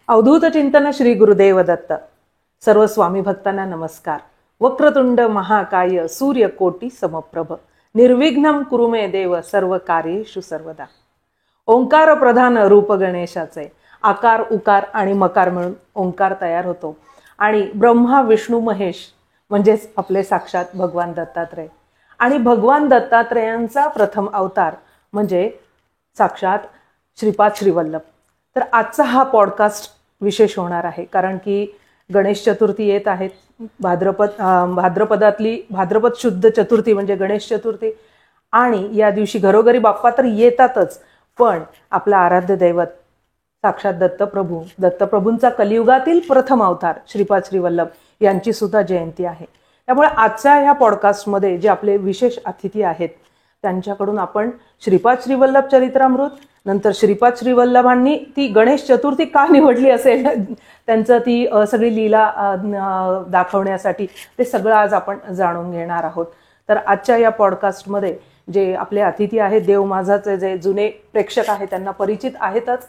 अवधूत चिंतन श्री गुरुदेव दत्त. सर्व स्वामी भक्तांना नमस्कार. वक्रतुंड महाकाय सूर्यकोटी समप्रभ निर्विघ्नं कुरु मे देव सर्व कार्येषु सर्वदा. ओंकार प्रधान रूप गणेशाचे आकार उकार आणि मकार मिळून ओंकार तयार होतो आणि ब्रह्मा विष्णू महेश म्हणजेच आपले साक्षात भगवान दत्तात्रय आणि भगवान दत्तात्रयांचा प्रथम अवतार म्हणजे साक्षात श्रीपाद श्रीवल्लभ. तर आजचा हा पॉडकास्ट विशेष होणार आहे कारण की गणेश चतुर्थी येत आहेत. भाद्रपद शुद्ध चतुर्थी म्हणजे गणेश चतुर्थी आणि या दिवशी घरोघरी बाप्पा तर येतातच, पण आपला आराध्य दैवत साक्षात दत्तप्रभूंचा कलियुगातील प्रथम अवतार श्रीपाद श्रीवल्लभ यांची सुद्धा जयंती आहे. त्यामुळे आजच्या ह्या पॉडकास्टमध्ये जे आपले विशेष अतिथी आहेत त्यांच्याकडून आपण श्रीपाद श्रीवल्लभ चरित्रामृत, नंतर श्रीपाद श्रीवल्लभांनी ती गणेश चतुर्थी का निवडली असेल, त्यांचं ती सगळी लीला दाखवण्यासाठी ते सगळं आज आपण जाणून घेणार आहोत. तर आजच्या या पॉडकास्टमध्ये जे आपले अतिथी आहेत, देव माझाचे जे जुने प्रेक्षक आहेत त्यांना परिचित आहेतच,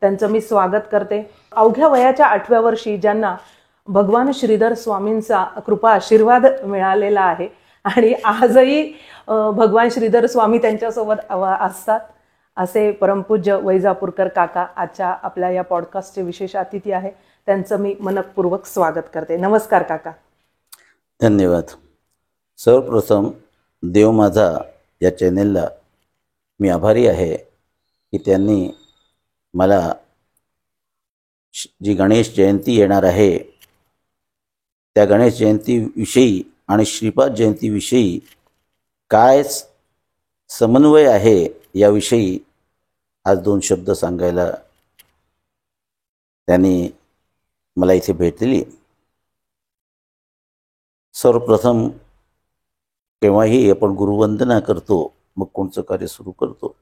त्यांचं मी स्वागत करते. अवघ्या वयाच्या 8व्या वर्षी ज्यांना भगवान श्रीधर स्वामींचा कृपा आशीर्वाद मिळालेला आहे आणि आजही भगवान श्रीधर स्वामी त्यांच्यासोबत असतात असे परमपूज्य वैजापूरकर काका आजच्या आपल्या या पॉडकास्टचे विशेष अतिथी आहे. त्यांचं मी मनपूर्वक स्वागत करते. नमस्कार काका. धन्यवाद. सर्वप्रथम देव माझा या चॅनेलला मी आभारी आहे की त्यांनी मला जी गणेश जयंती येणार आहे त्या गणेश जयंतीविषयी आणि श्रीपाद जयंतीविषयी काय समन्वय आहे याविषयी आज 2 शब्द सांगायला त्यांनी मला इथे भेट दिली. सर्वप्रथम केव्हाही आपण गुरुवंदना करतो, मग कोणचं कार्य सुरू करतो.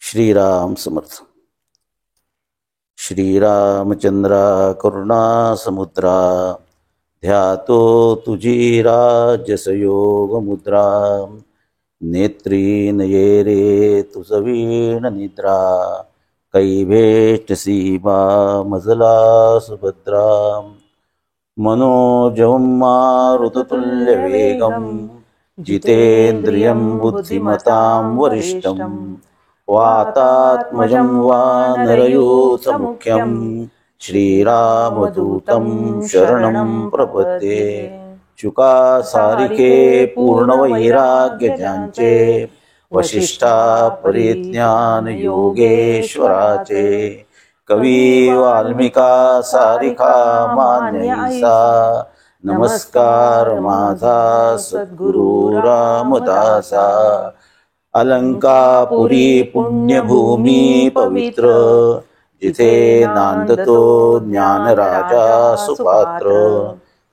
श्रीराम समर्थ. श्रीरामचंद्रा करुणा समुद्रा ध्यातो तुझी राजसयोग मुद्रा नेत्री नये रे तुझ वीण निद्रा कैभेटसी बा मजला सुभद्रा मनोजवं मारुततुल्य वेगं जितेन्द्रियं बुद्धिमतां वरिष्ठं वातात्मजं वानरयूथ मुख्यं श्रीरामदूतं शरणं प्रपद्ये. चुका सारिके पूर्ण वैराग्य ज्यांचे वशिष्ठा परिज्ञान योगेश्वराचे कवी वाल्मिका सारिका मान्यईसा नमस्कार माझा सद्गुरु रामदासा. अलंकापुरी पुण्यभूमी पवित्र जिथे नांदतो ज्ञानराजा सुपात्र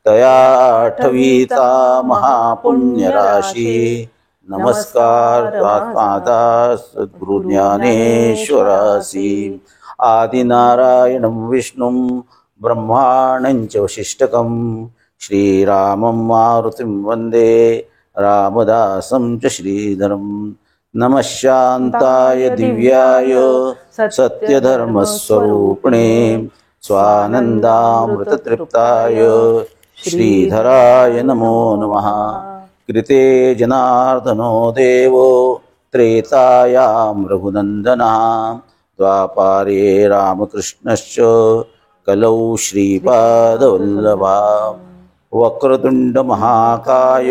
तया आठवीता महापुण्य राशी नमस्कार माझा सद्गुरु ज्ञानेश्वरासी. आदिनारायणं विष्णुं ब्रह्माणं च वसिष्ठकं श्रीरामं मारुतिं वन्दे रामदासं च श्रीधरं. नमः शान्ताय दिव्याय सत्यधर्मस्वरूपिणे स्वानन्दामृततृप्ताय श्रीधराय नमो नमः. कृते जनार्दनो देवो त्रेतायां रघुनन्दनः द्वापारे रामकृष्णश्च कलौ श्रीपादवल्लभा. वक्रतुंड महाकाय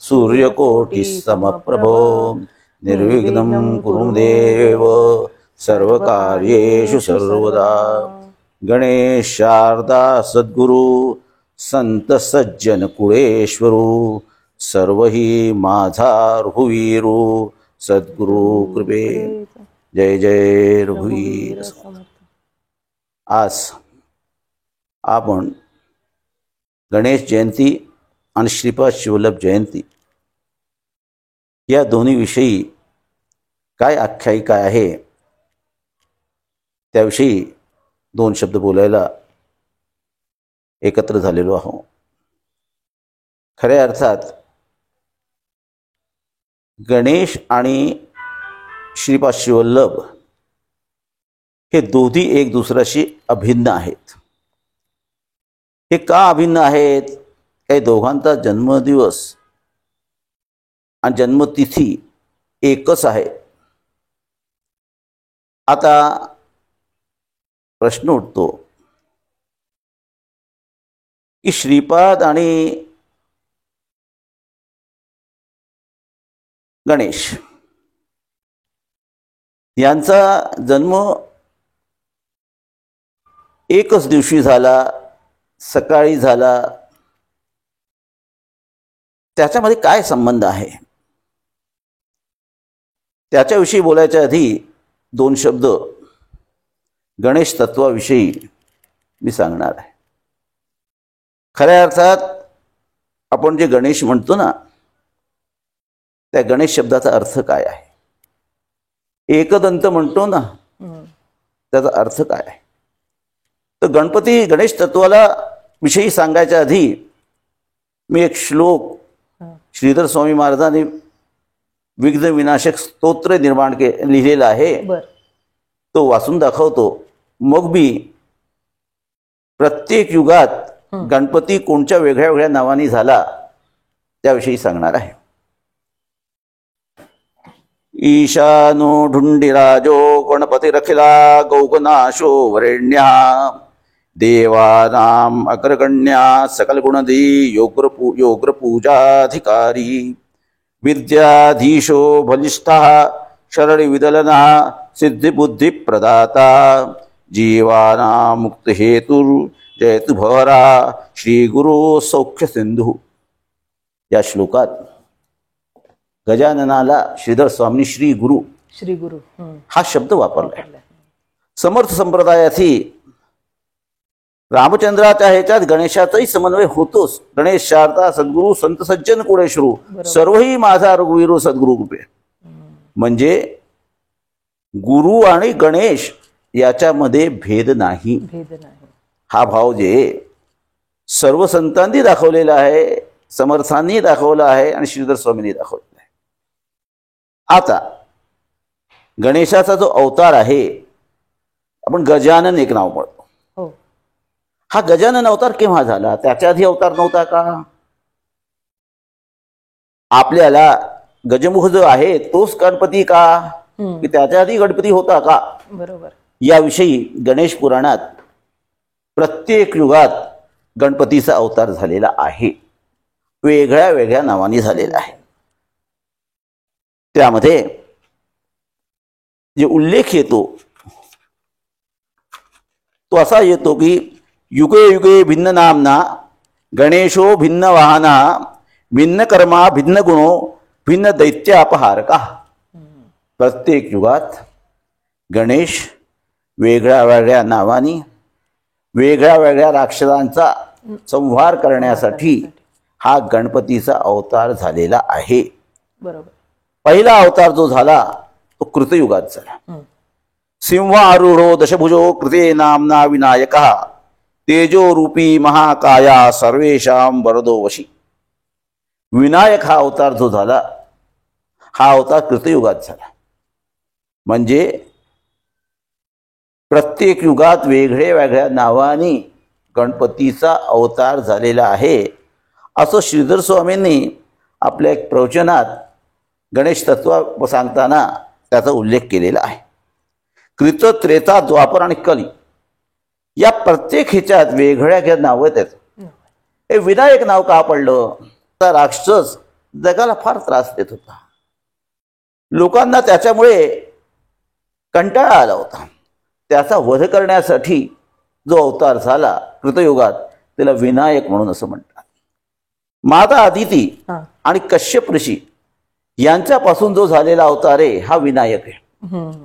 सूर्यकोटिसमप्रभो निर्विघ्नं कुरु देव सर्वकार्येषु सर्वदा. गणेश शारदा सद्गुरु संत सज्जन कुळेश्वरू सर्व ही माझा रघुवीरू सद्गुरु कृपे. जय जय रघुवीर. आज आपण गणेश जयंती आणि श्रीपाद श्रीवल्लभ जयंती या दोन्ही विषयी काय आख्यायिका आहे त्याविषयी 2 शब्द बोलायला एकत्र झालेलो आहोत. खऱ्या अर्थात गणेश आणि श्रीपाद श्रीवल्लभ हे दोन्ही एक दुसऱ्याशी अभिन्न आहेत. हे का अभिन्न आहेत? काही दोघांचा जन्मदिवस आणि जन्मतिथी एकच आहे. आता प्रश्न उठतो की श्रीपाद आणि गणेश यांचा जन्म एकच दिवशी झाला, सकाळी झाला. त्याच्यामध्ये काय संबंध आहे? त्याच्याविषयी बोलायच्या आधी दोन शब्द गणेश तत्वाविषयी मी सांगणार आहे. खऱ्या अर्थात आपण जे गणेश म्हणतो ना, त्या गणेश शब्दाचा अर्थ काय आहे? एकदंत म्हणतो ना, त्याचा अर्थ काय आहे? तर गणपती गणेश तत्वाला विषयी सांगायच्या आधी मी एक श्लोक श्रीधर स्वामी महाराजांनी विघ्न विनाशक स्तोत्र लिहिलेला आहे, तो वाचून दाखवतो. मग मी प्रत्येक युगात गणपती कोणत्या वेगळ्या वेगळ्या नावाने झाला त्याविषयी सांगणार आहे. ईशानो ढुंडिराजो गणपतिरखिला गौगनाशो वरेण्या देवानां अग्रगण्या सकलगुणदी योग्रपूजाधिकारी विद्याधीशो बलिष्ठः शरणविदलनः सिद्धिबुद्धिप्रदाता जीवानां मुक्तिहेतुर्जयतु भवरा श्रीगुरो सौख्यसिंधु. या श्लोकात गजाननाला श्रीधर स्वामी श्री गुरु हा शब्द वापरलाय. समर्थ संप्रदायाची रामचंद्राच्या ह्याच्यात गणेशाचाही समन्वय होतोच. गणेश शारदा सद्गुरु संत सज्जन कुळेश्वरू सर्वही माझा रघुवीर सद्गुरु कृपे. म्हणजे गुरु आणि गणेश याच्यामध्ये भेद नाही. हा भाव जे सर्व संतांनी दाखवलेला आहे, समर्थांनी दाखवला आहे आणि श्रीधर स्वामींनी दाखवलेला आहे. आता गणेशाचा जो अवतार आहे, आपण गजानन एक नाव म्हणतो. हा गजानन अवतार केव्हा झाला? त्याच्या आधी अवतार नव्हता का? आपल्याला गजमुख जो आहे तोच गणपती का, की त्याच्या आधी गणपती होता का? बरोबर. याविषयी गणेश पुराणात प्रत्येक युगात गणपतीचा अवतार झालेला आहे, वेगळ्या वेगळ्या नावाने झालेला आहे. त्यामध्ये जे उल्लेख येतो तो असा येतो की युगे युगे भिन्न नामना गणेशो भिन्न वाहना भिन्न कर्मा भिन्न गुणो भिन्न दैत्यापहारका. प्रत्येक युगात गणेश वेगळ्या वेगळ्या नावानी वेगळ्या वेगळ्या राक्षसांचा संहार करण्यासाठी हा गणपतीचा अवतार झालेला आहे. बरोबर. पहिला अवतार जो झाला तो कृतयुगात झाला. सिंह आरूढो दशभुजो कृते नामना विनायकः तेजो रूपी महाकाया सर्वेशाम वरदो वशी. विनायक हा अवतार जो झाला, हा अवतार कृतयुगात झाला. म्हणजे प्रत्येक युगात वेगळ्या वेगळ्या नावानी गणपतीचा अवतार झालेला आहे, असं श्रीधर स्वामींनी आपल्या एक प्रवचनात गणेश तत्व सांगताना त्याचा उल्लेख केलेला आहे. कृत, त्रेता, द्वापर आणि कली या प्रत्येक ह्याच्यात वेगळ्या नावं आहेत. हे विनायक नाव का पडलं? राक्षस जगाला फार त्रास देत होता. लोकांना त्याच्यामुळे कंटाळा आला होता. त्याचा वध करण्यासाठी जो अवतार झाला कृतयुगात त्याला विनायक म्हणून असं म्हणतात. माता अदिती आणि कश्यप ऋषी यांच्यापासून जो झालेला अवतार आहे हा विनायक आहे.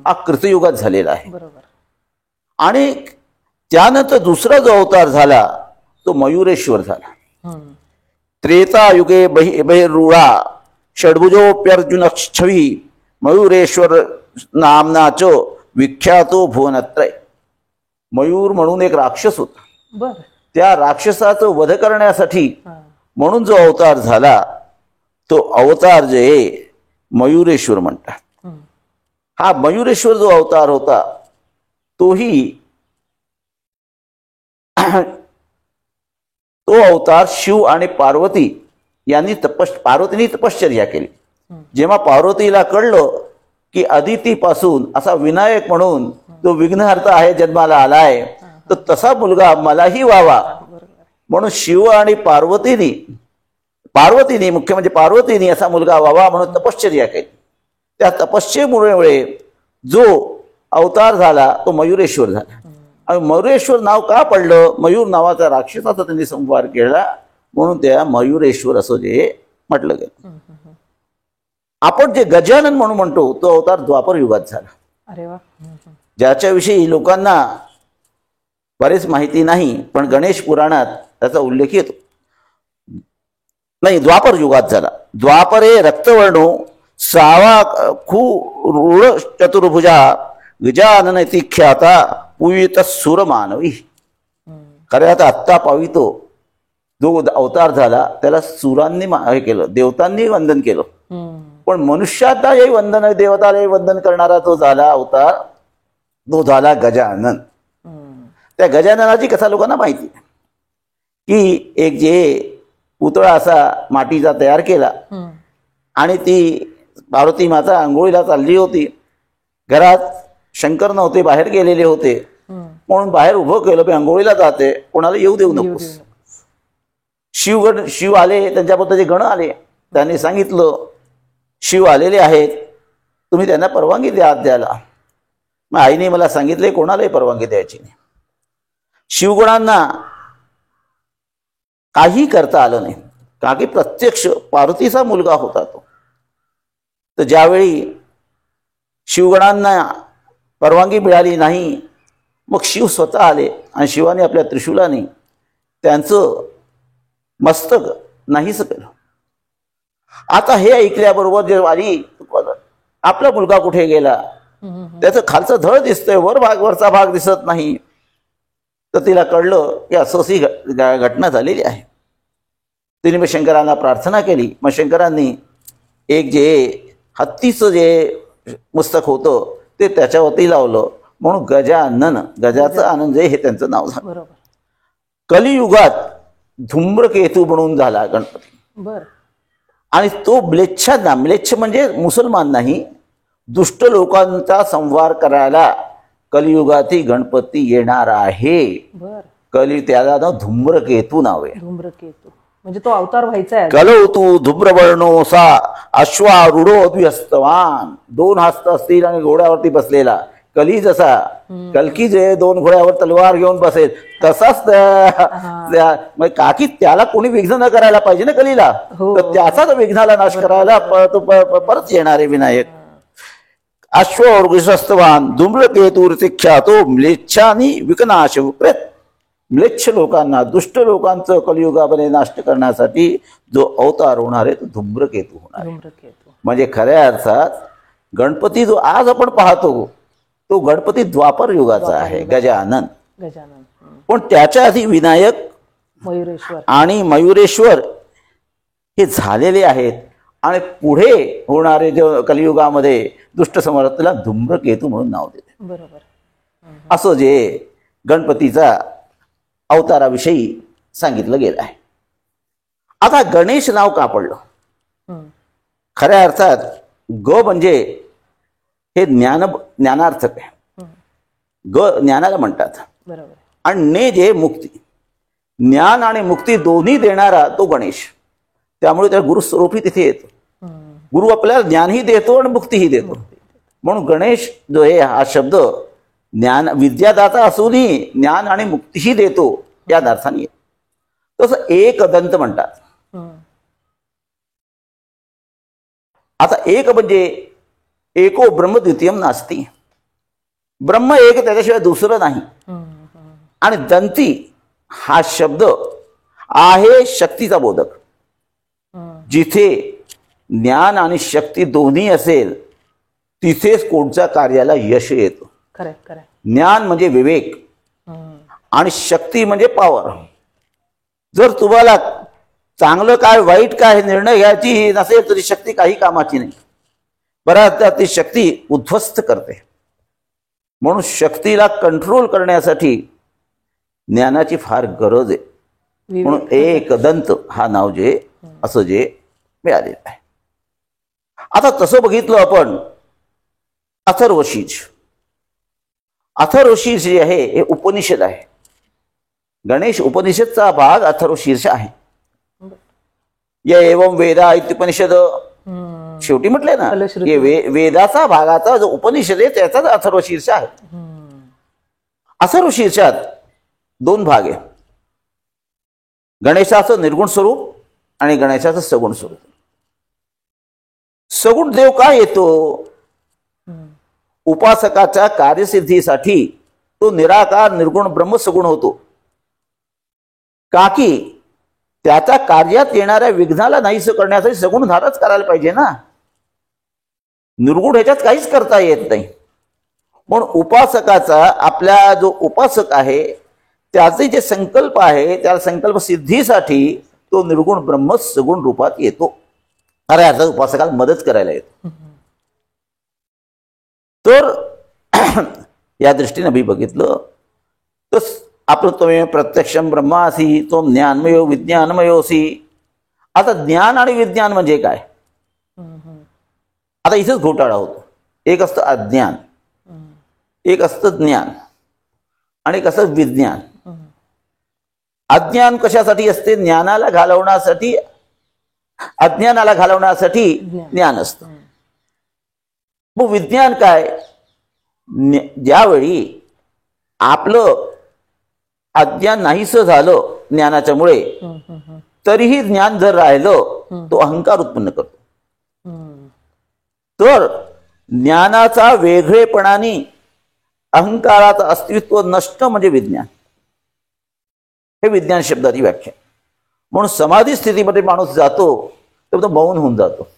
हा कृतयुगात झालेला आहे. बरोबर. आणि त्यानंतर दुसरा जो अवतार झाला तो मयुरेश्वर झाला. त्रेता युगे बहिरूढा षड्भुजोप्यर्जुन छवी मयुरेश्वर नामनाच विख्यातो भुवनत्रय. मयूर म्हणून एक राक्षस होता. त्या राक्षसाचं वध करण्यासाठी म्हणून जो अवतार झाला तो अवतार जे मयुरेश्वर म्हणतात. हा मयुरेश्वर जो अवतार होता तोही तो अवतार शिव आणि पार्वती यांनी पार्वतीने तपश्चर्या केली. जेव्हा पार्वतीला कळलं की अदितीपासून असा विनायक म्हणून तो विघ्नहर्ता आहे जन्माला आलाय, तर तसा मुलगा मलाही व्हावा म्हणून शिव आणि पार्वतीने मुख्य म्हणजे पार्वतीने असा मुलगा व्हावा म्हणून तपश्चर्या केली. त्या तपश्चर्येमुळे जो अवतार झाला तो मयुरेश्वर झाला. आणि मयुरेश्वर नाव का पडलं? मयूर नावाचा राक्षसाचा त्यांनी संहार केला म्हणून त्या मयुरेश्वर असं जे म्हटलं गेलं. आपण जे गजानन म्हणून म्हणतो तो अवतार द्वापर युगात झाला. अरे वा. ज्याच्याविषयी लोकांना बरेच माहिती नाही, पण गणेश पुराणात त्याचा उल्लेख येतो. नाही, द्वापर युगात झाला. द्वापरे रक्तवर्णो सावा रूढ चतुर्भुजा गजानन इति ख्याता पूजित सुर मानवी. खऱ्यात आत्ता पावितो जो अवतार झाला त्याला सुरांनी हे केलं, देवतांनी वंदन केलं. पण मनुष्यालाही वंदन, देवतालाही वंदन करणारा जो झाला अवतार तो झाला गजानन. त्या गजाननाची कथा लोकांना माहिती की एक जे पुतळा असा मातीचा तयार केला आणि ती पार्वती माता आंघोळीला चालली होती. घरात शंकर नव्हते, बाहेर गेलेले होते, म्हणून बाहेर उभं केलं की आंघोळीला जाते, कोणाला येऊ देऊ नकोस. शिव आले, त्यांच्याबद्दल जे गण आले, त्यांनी सांगितलं शिव आलेले आहेत, तुम्ही त्यांना परवानगी द्या आत द्यायला. मग आईने मला सांगितले कोणालाही परवानगी द्यायची नाही. शिवगणांना काही करता आलं नाही, का की प्रत्यक्ष पार्वतीचा मुलगा होता तो. तर ज्यावेळी शिवगणांना परवानगी मिळाली नाही, मग शिव स्वतः आले आणि शिवाने आपल्या त्रिशूलाने त्यांचं मस्तक नाहीस केलं. आता हे ऐकल्याबरोबर जे आली आपला मुलगा कुठे गेला, त्याचं खालचं धड दिसतंय, वरचा भाग दिसत नाही. तर तिला कळलं की असोसी घटना झालेली आहे. तिने मग शंकरांना प्रार्थना केली. मग शंकरांनी एक जे हत्तीचं जे मस्तक होतं ते त्याच्यावरती लावलं म्हणून गजानन, गजाचं आनंद हे त्यांचं नाव झालं. बरोबर. कलियुगात धूम्रकेतू म्हणून झाला गणपती. बर. आणि तो म्लेच्छ म्हणजे मुसलमान नाही, दुष्ट लोकांचा संहार करायला कलियुगाती गणपती येणार आहे. बर. त्याला नाव धूम्रकेतू नाव आहे. धूम्रकेतू म्हणजे तो अवतार व्हायचा आहे. कलौतू धूम्रवर्णो सा अश्वारूढो द्विहस्तवान. 2 हस्त असतील आणि घोड्यावरती बसलेला. कली जसा कल्की जे 2 घोड्यावर तलवार घेऊन बसेल तसाच काकी त्याला कोणी विघ्न न करायला पाहिजे ना कलीला. तर त्याचाच विघ्नाला नाश करायला परत येणारे विनायक. अश्वस्तवान धूम्रकेतुर्तिख्यातो म्लेच्छानी विकनाश. म्लेच्छ लोकांना, दुष्ट लोकांचं कलियुगामध्ये नाश करण्यासाठी जो अवतार होणार आहे तो धूम्रकेतू होणार आहे. म्हणजे खऱ्या अर्थात गणपती जो आज आपण पाहतो तो गणपती द्वापर युगाचा आहे, गजानन. पण त्याच्या आधी विनायक, मयुरेश्वर आणि मयुरेश्वर हे झालेले आहेत. आणि पुढे होणारे जे कलियुगामध्ये दुष्ट समर्थाला धूम्रकेतू म्हणून नाव देते. बरोबर. असं जे गणपतीचा अवताराविषयी सांगितलं गेलं आहे. आता गणेश नाव का पडलं? खऱ्या अर्थात ग म्हणजे हे ज्ञानार्थक आहे. ग ज्ञानाला म्हणतात. बरोबर. आणि ने जे मुक्ती, ज्ञान आणि मुक्ती दोन्ही देणारा तो गणेश. त्यामुळे त्या गुरुस्वरूपी तिथे येतो. गुरु आपल्याला ज्ञानही देतो आणि मुक्तीही देतो. म्हणून गणेश जो आहे हा शब्द ज्ञान विद्यादाता असूनही ज्ञान आणि मुक्तीही देतो या अर्थाने येतो. तसं एकदंत म्हणतात. आता एक म्हणजे एको ब्रह्म द्वितीयम नास्ती. ब्रह्म एक, त्याच्याशिवाय दुसरं नाही. आणि दंती हा शब्द आहे शक्तीचा बोधक. जिथे ज्ञान आणि शक्ती दोन्ही असेल तिथेच कोणत्या कार्याला यश येतं. ज्ञान म्हणजे विवेक आणि शक्ती म्हणजे पॉवर. जर तुम्हाला चांगलं काय वाईट काय निर्णय घ्यायची नसेल तरी शक्ती काही कामाची नाही. बऱ्याचदा ती शक्ती उद्ध्वस्त करते. म्हणून शक्तीला कंट्रोल करण्यासाठी ज्ञानाची फार गरज आहे. म्हणून एकदंत हा नाव जे असं जे मिळालेलं आहे. आता तसं बघितलं आपण अथर्वशीर्ष. अथर्वशीर्ष जे आहे हे उपनिषद आहे. गणेश उपनिषदचा भाग अथर्वशीर्ष आहे. या एवं वेदा इत्युपनिषद शेवटी म्हटलंय ना, हे वेदाचा भागाचा जो उपनिषद आहे त्याचाच अथर्वशीर्ष आहे. अथर्वशीर्षात 2 भाग आहे. गणेशाचं निर्गुण स्वरूप आणि गणेशाचं सगुण स्वरूप. सगुण देव काय येतो? उपासकाच्या कार्यसिद्धीसाठी तो निराकार निर्गुण ब्रह्मसगुण होतो. का की त्याच्या कार्यात येणाऱ्या विघ्नाला नाहीसं करण्यासाठी सगुण धारच करायला पाहिजे ना. निर्गुण ह्याच्यात काहीच करता येत नाही. म्हणून उपासकाचा आपला जो उपासक आहे त्याचे जे संकल्प आहे त्या संकल्प सिद्धीसाठी तो निर्गुण ब्रह्म सगुण रूपात येतो. अरे याचा उपासकाला मदत करायला येतो. तर या दृष्टीने मी बघितलं तर आपलं तुम्ही प्रत्यक्षम ब्रह्मासी तो ज्ञानमयो विज्ञानमयोसी. आता ज्ञान आणि विज्ञान म्हणजे काय? आता इथेच घोटाळा होतो. एक असतं अज्ञान, एक असतं ज्ञान आणि एक असतं विज्ञान. अज्ञान कशासाठी असते? ज्ञानाला घालवण्यासाठी, अज्ञानाला घालवण्यासाठी ज्ञान असतं. मग विज्ञान काय? ज्यावेळी आपलं अज्ञान नाहीसं झालं ज्ञानाच्यामुळे तरीही ज्ञान जर राहिलं तो अहंकार उत्पन्न करतो. तर ज्ञानाचा वेगळेपणाने अहंकाराचं अस्तित्व नष्ट म्हणजे विज्ञान. हे विज्ञान शब्दाची व्याख्या. म्हणून समाधी स्थितीमध्ये माणूस जातो तर तो मौन होऊन जातो.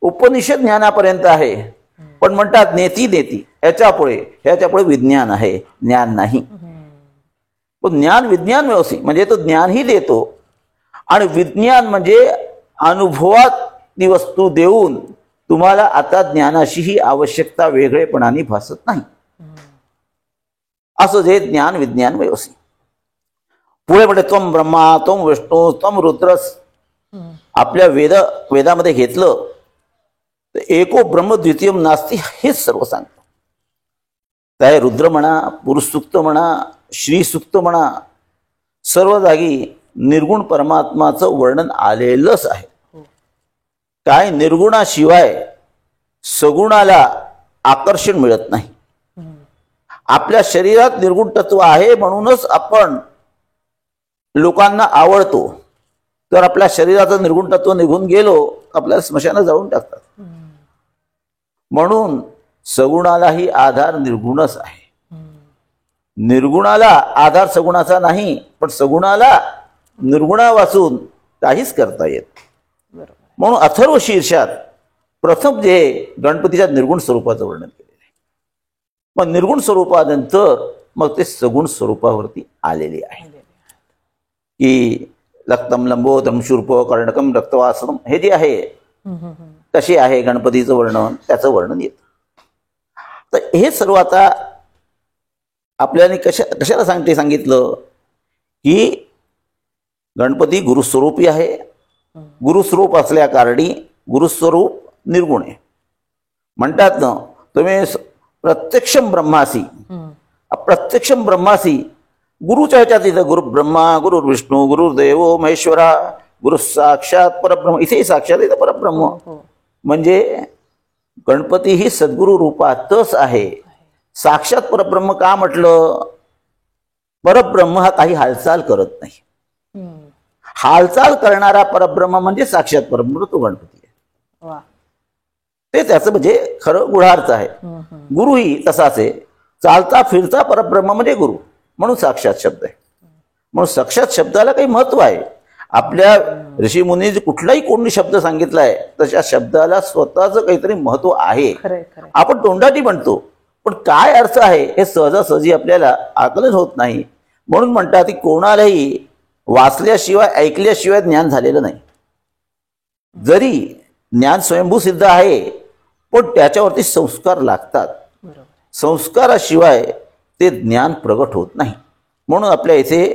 उपनिषद ज्ञानापर्यंत आहे पण म्हणतात नेती नेती ह्याच्यापुढे विज्ञान आहे, ज्ञान नाही. पण ज्ञान विज्ञान व्यवस्थित म्हणजे तो ज्ञानही देतो आणि विज्ञान म्हणजे अनुभवात ती वस्तू देऊन तुम्हाला आता ज्ञानाशीही आवश्यकता वेगळेपणाने भासत नाही. असं जे ज्ञान विज्ञान व्यवस्थित. पुढे म्हणजे त्वम ब्रह्मा त्वम विष्णू त्वम रुद्रस. आपल्या वेदामध्ये घेतलं तर एको ब्रह्म द्वितीयम नास्ती हेच सर्व सांगतो. त्या रुद्र म्हणा, पुरुष सूक्त म्हणा, श्री सूक्त म्हणा, सर्व जागी निर्गुण परमात्माचं वर्णन आलेलंच आहे. काय निर्गुणाशिवाय सगुणाला आकर्षण मिळत नाही. आपल्या शरीरात निर्गुण तत्व आहे म्हणूनच आपण लोकांना आवडतो. तर आपल्या शरीराचं निर्गुण तत्व निघून गेलो आपल्याला स्मशानात जाळून टाकतात. म्हणून सगुणालाही आधार निर्गुणच आहे. निर्गुणाला आधार सगुणाचा नाही पण सगुणाला निर्गुणावाचून काहीच करता येत. म्हणून अथर्वशीर्षात प्रथम जे गणपतीच्या निर्गुण स्वरूपाचं वर्णन केलेलं आहे. मग निर्गुण स्वरूपानंतर मग ते सगुण स्वरूपावरती आलेले आहे की लक्तम लंबोदरम शूर्प कर्णकम रक्तवासनम हे जे आहे कसे आहे गणपतीचं वर्णन त्याचं वर्णन येतं. तर हे सर्व आता आपल्याने कशाला सांगितलं की गणपती गुरुस्वरूपी आहे. गुरुस्वरूप असल्या कारणी गुरुस्वरूप निर्गुण आहे. म्हणतात ना तुम्ही प्रत्यक्षम ब्रह्मासी. प्रत्यक्षम ब्रह्मासी गुरुच्या ह्याच्यात इथं गुरु ब्रह्मा गुरु विष्णू गुरुदेव महेश्वरा गुरु साक्षात परब्रह्म. इथेही साक्षात इथं परब्रह्म. म्हणजे गणपती ही सद्गुरु रूपातच आहे. साक्षात परब्रह्म का म्हटलं? परब्रह्म हा काही हालचाल करत नाही. हालचाल करणारा परब्रह्म म्हणजे साक्षात परब्रह्म तो गणपती आहे. ते त्याचं म्हणजे खरं गुढार्थ आहे. गुरुही तसाच आहे. चालता फिरता परब्रह्म म्हणजे गुरु म्हणून साक्षात शब्द आहे. म्हणून साक्षात शब्दाला काही महत्व आहे. आपल्या ऋषीमुनी कुठलाही कोणी शब्द सांगितलाय तशा शब्दाला स्वतःचं काहीतरी महत्व आहे. आपण तोंडाटी म्हणतो पण काय अर्थ आहे हे सहजासहजी आपल्याला आकलन होत नाही. म्हणून म्हणतात की कोणालाही वाचल्याशिवाय ऐकल्याशिवाय ज्ञान झालेलं नाही. जरी ज्ञान स्वयंभू सिद्ध आहे पण त्याच्यावरती संस्कार लागतात. संस्काराशिवाय ते ज्ञान प्रगट होत नाही. म्हणून आपल्या इथे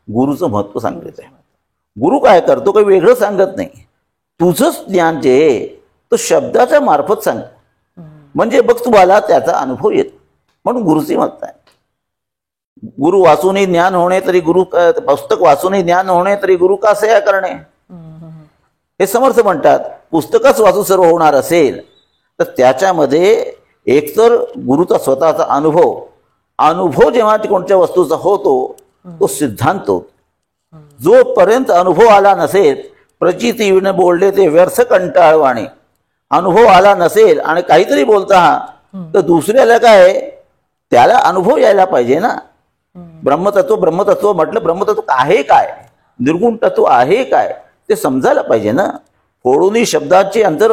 गुरुचं महत्त्व सांगितलं आहे. गुरु काय करतो, काही वेगळं सांगत नाही. तुझंच ज्ञान जे आहे तो शब्दाच्या मार्फत सांग, म्हणजे बघ तुम्हाला त्याचा अनुभव येतो. म्हणून गुरुचे मत आहे. गुरु वाचूनही ज्ञान होणे तरी गुरु, पुस्तक वाचूनही ज्ञान होणे तरी गुरु का सेवा करणे, हे समर्थ म्हणतात. पुस्तकच वाचून सर्व होणार असेल तर त्याच्यामध्ये एकतर गुरुचा स्वतःचा अनुभव जेव्हा कोणत्या वस्तूचा होतो तो सिद्धांत होतो. जोपर्यंत अनुभव आला नसेल, प्रचितीने बोलले ते व्यर्थ कंटाळवाणे, अनुभव आला नसेल आणि काहीतरी बोलता तर दुसऱ्याला काय, त्याला अनुभव यायला पाहिजे ना. ब्रह्मतत्व म्हटलं, ब्रह्मतत्व आहे काय, निर्गुण तत्व आहे काय ते समजायला पाहिजे ना. फोडूनी शब्दाचे अंतर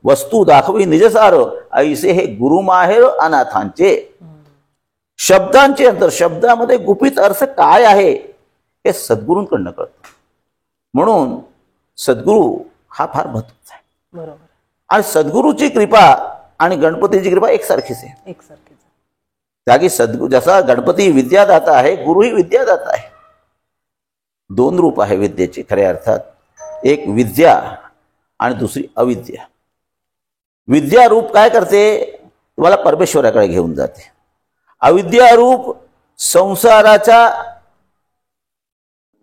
वस्तू दाखवी निजसार, ऐसे हे गुरु माहेर अनाथांचे. शब्दांचे अंतर, शब्दामध्ये गुपित अर्थ काय आहे हे सद्गुरूंकडनं कळतं. म्हणून सद्गुरू हा फार महत्वाचा आहे. बरोबर. आणि सद्गुरूची कृपा आणि गणपतीची कृपा एकसारखीच आहे. एकसारखीच. जागी सद्गुरू, जसा गणपती विद्यादाता आहे, गुरुही विद्यादाता आहे. दोन रूप आहे विद्येचे खऱ्या अर्थात, एक विद्या आणि दुसरी अविद्या. विद्या रूप काय करते, तुम्हाला परमेश्वराकडे घेऊन जाते. अविद्या रूप संसाराच्या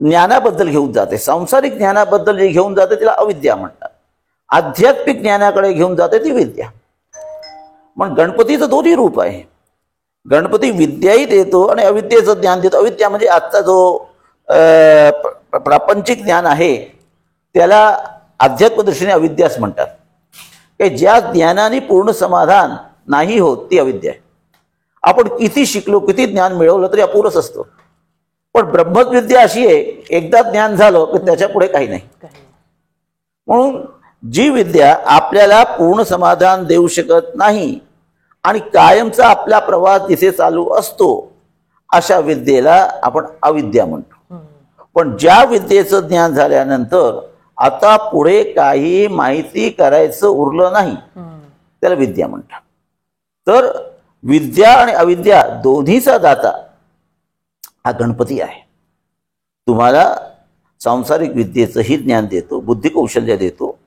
ज्ञानाबद्दल घेऊन जाते. सांसारिक ज्ञानाबद्दल जे घेऊन जाते तिला अविद्या म्हणतात. आध्यात्मिक ज्ञानाकडे घेऊन जाते ती विद्या. पण गणपतीचं दोन्ही रूप आहे. गणपती विद्याही देतो आणि अविद्येचं ज्ञान देतो. अविद्या म्हणजे आजचा जो प्रापंचिक ज्ञान आहे त्याला अध्यात्म दृष्टीने अविद्याच म्हणतात. की ज्या ज्ञानाने पूर्ण समाधान नाही होत ती अविद्या आहे. आपण किती शिकलो, किती ज्ञान मिळवलं तरी अपुरंच असतो. पण ब्रह्मविद्या अशी आहे, एकदा ज्ञान झालं की त्याच्या पुढे काही नाही. म्हणून जी विद्या आपल्याला पूर्ण समाधान देऊ शकत नाही आणि कायमचा आपला प्रवास जिथे चालू असतो अशा विद्येला आपण अविद्या म्हणतो. पण ज्या विद्येचं ज्ञान झाल्यानंतर आता पुढे काही माहिती करायचं उरलं नाही त्याला विद्या म्हणतात. तर विद्या आणि अविद्या दोन्हीचा दाता हा गणपती आहे. तुम्हाला सांसारिक विद्येचंही ज्ञान देतो, बुद्धी कौशल्य देतो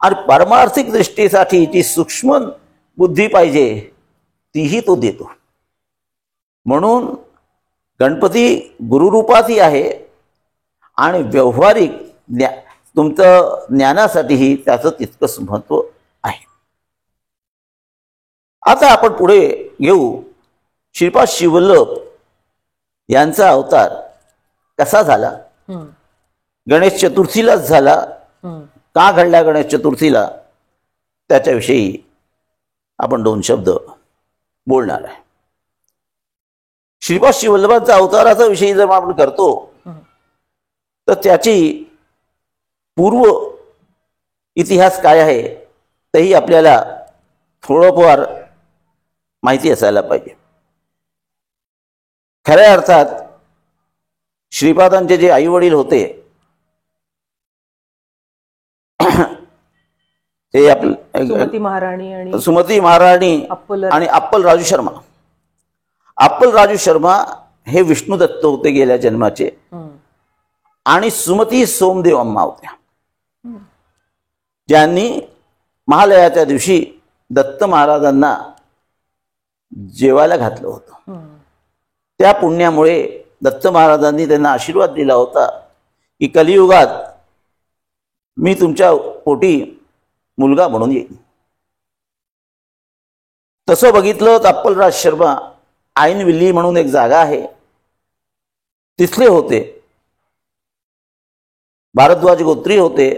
आणि पारमार्थिक दृष्टीसाठी जी सूक्ष्म बुद्धी पाहिजे तीही तो देतो. म्हणून गणपती गुरुरूपातही आहे आणि व्यावहारिक तुमचं ज्ञानासाठीही त्याचं तितकंच महत्व आहे. आता आपण पुढे घेऊ श्रीपाद श्रीवल्लभ यांचा अवतार कसा झाला. गणेश चतुर्थीलाच झाला. का घडला गणेश चतुर्थीला त्याच्याविषयी आपण दोन शब्द बोलणार आहे. श्रीपाद श्रीवल्लभांचा अवताराचा विषयी जर आपण करतो तर त्याची पूर्व इतिहास काय आहे तेही आपल्याला थोडंफार माहिती असायला पाहिजे. खऱ्या अर्थात श्रीपादांचे जे आई वडील होते ते सुमती महाराणी आणि अप्पल राजू शर्मा. अप्पल राजू शर्मा हे विष्णू दत्त होते गेल्या जन्माचे आणि सुमती सोमदेव अम्मा होत्या ज्यांनी महालयाच्या दिवशी दत्त महाराजांना जेवायला घातलं होतं. त्या पुण्यामुळे दत्त महाराजांनी त्यांना आशीर्वाद दिला होता की कलियुगात मी तुमच्या पोटी मुलगा म्हणून येईल. तसं बघितलं तर अप्पलराज शर्मा ऐनविल्ली म्हणून एक जागा आहे तिथले होते. भारद्वाज गोत्री होते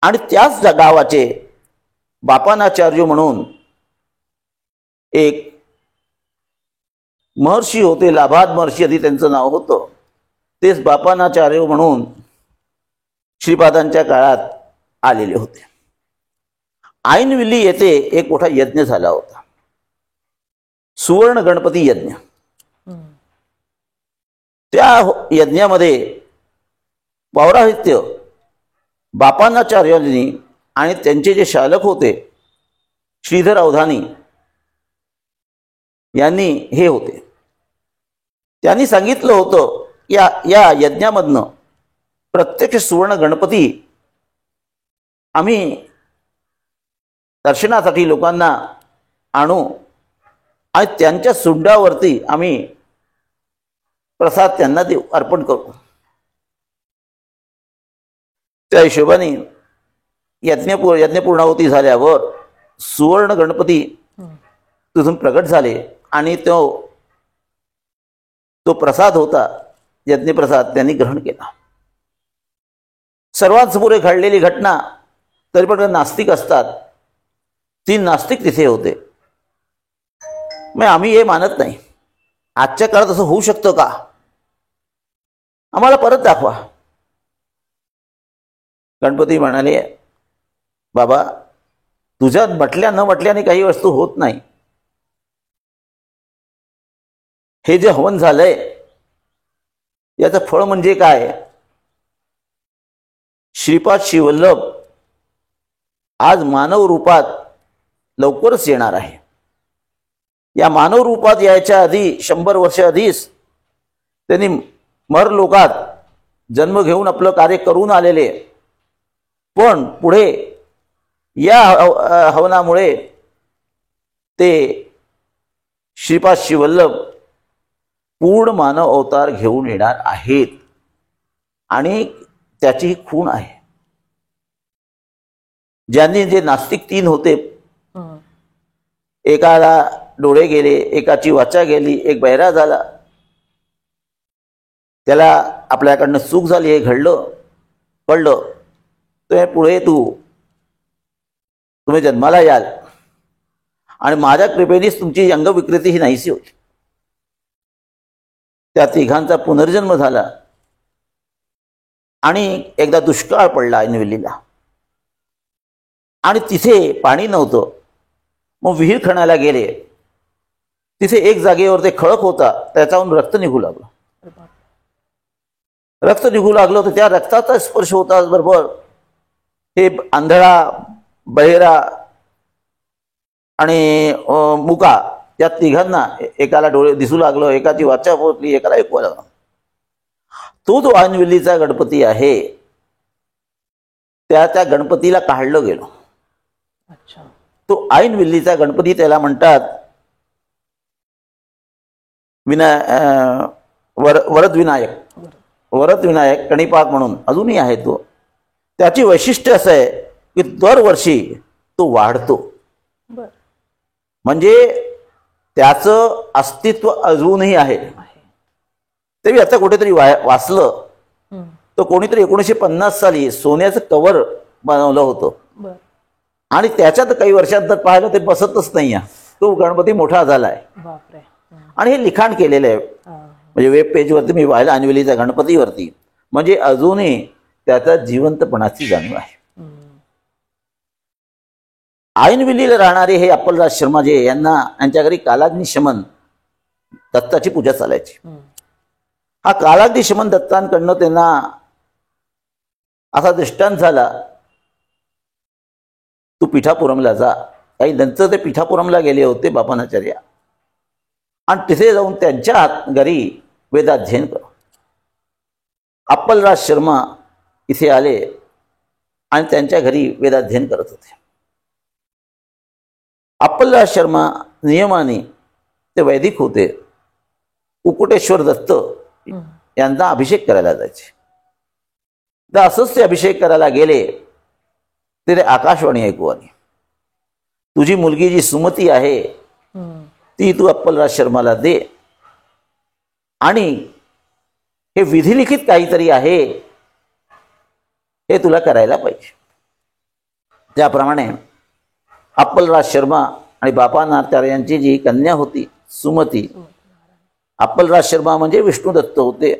आणि त्याच गावाचे बापानाचार्य म्हणून एक महर्षी होते. लाभाद महर्षी आधी त्यांचं नाव होतं. तेच बापानाचार्य म्हणून श्रीपादांच्या काळात आलेले होते. ऐनविल्ली येथे एक मोठा यज्ञ झाला होता, सुवर्ण गणपती यज्ञ. त्या यज्ञामध्ये पौराहित्य बापानाचार्यांनी आणि त्यांचे जे शालक होते श्रीधर अवधानी यांनी हे होते, त्यांनी सांगितलं होतं या या यज्ञामधनं प्रत्यक्ष सुवर्ण गणपती आम्ही दर्शनासाठी लोकांना आणू आणि त्यांच्या सुंडावरती आम्ही प्रसाद त्यांना देऊ, अर्पण करू. त्या हिशोबाने यज्ञ पूर्णाहुती झाल्यावर सुवर्ण गणपती तिथून प्रगट झाले आणि तो प्रसाद होता, यज्ञप्रसाद, त्यांनी ग्रहण केला. सर्वांसमोर घडलेली घटना, तरी पण नास्तिक असतात, 3 नास्तिक तिथे होते. मग आम्ही हे मानत नाही, आजच्या काळात असं होऊ शकतं का, आम्हाला परत दाखवा. गणपती म्हणाले, बाबा तुझ्यात म्हटल्या न म्हटल्याने काही वस्तू होत नाही. हे जे हवन झालंय याचं फळ म्हणजे काय, श्रीपाद श्रीवल्लभ आज मानव रूपात लवकरच येणार आहे. या मानव रूपात यायच्या आधी 100 वर्ष आधीच त्यांनी मरलोकात जन्म घेऊन आपलं कार्य करून आलेले, पण पुढे या हवनामुळे ते श्रीपाद श्रीवल्लभ पूर्ण मानव अवतार घेऊन येणार आहेत आणि त्याची ही खूण आहे. ज्यांनी जे नास्तिक 3 होते, एकाला डोळे गेले, एकाची वाचा गेली, एक बहिरा झाला, त्याला आपल्याकडनं चूक झाली हे कळलं, तर पुढे तुम्ही जन्माला याल आणि माझ्या कृपेनेच तुमची अंगविकृती ही नाहीशी होईल. त्या 3घांचा पुनर्जन्म झाला आणि एकदा दुष्काळ पडला ऐनवेलीला आणि तिथे पाणी नव्हतं. मग विहीर खणायला गेले, तिथे एक जागेवर ते खळक होता, त्याच्याहून रक्त निघू लागलं. रक्त निघू लागलं तर त्या रक्ताचा स्पर्श होता बरोबर हे आंधळा, बहिरा आणि मुका, त्या 3घांना, एकाला डोळे दिसू लागलं, एकाची वाचा पोचली, एकाला ऐकू लागलं. तो जो ऐनवेलीचा गणपती आहे त्या गणपतीला काढलं गेलं. अच्छा. तो ऐनवेलीचा गणपती, त्याला म्हणतात वरद विनायक कणिपाक म्हणून अजूनही आहे तो. त्याची वैशिष्ट्य असं आहे की दरवर्षी तो वाढतो, म्हणजे त्याचं अस्तित्व अजूनही आहे. तरी आता कुठेतरी वाचलं तर कोणीतरी 1950 साली सोन्याचं कव्हर बनवलं होतं आणि त्याच्यात काही वर्षात जर पाहिलं ते बसतच नाही, तो गणपती मोठा झालाय. आणि हे लिखाण केलेलं आहे, म्हणजे वेब पेजवरती मी पाहिलं ऐनवेलीच्या गणपतीवरती, म्हणजे अजूनही त्याचा जिवंतपणाची जाणीव आहे. ऐनवेलीला राहणारे हे अप्पलराज शर्मा जे यांच्या घरी कालाग्नी शमन दत्ताची पूजा चालायची. हा कालाग्नी शमन दत्तांकडनं त्यांना असा दृष्टांत झाला, तू पिठापुरमला जा. काही नंतर ते पिठापुरमला गेले होते बापानाचार्य आणि तिथे जाऊन त्यांच्या घरी वेदाध्ययन कर. अप्पलराज शर्मा इथे आले आणि त्यांच्या घरी वेदाध्ययन करत होते. अप्पलराज शर्मा नियमाने ते वैदिक होते, कुकुटेश्वर दत्त यांना अभिषेक करायला जायचे. तर असंच ते अभिषेक करायला गेले, तिथे आकाशवाणी ऐकू आली, तुझी मुलगी जी सुमती आहे ती तू अप्पलराज शर्माला दे आणि हे विधिलिखित काहीतरी आहे, हे तुला करायला पाहिजे. त्याप्रमाणे अप्पलराज शर्मा आणि बापानाचार्य यांची जी कन्या होती सुमती, अप्पलराज शर्मा म्हणजे विष्णुदत्त होते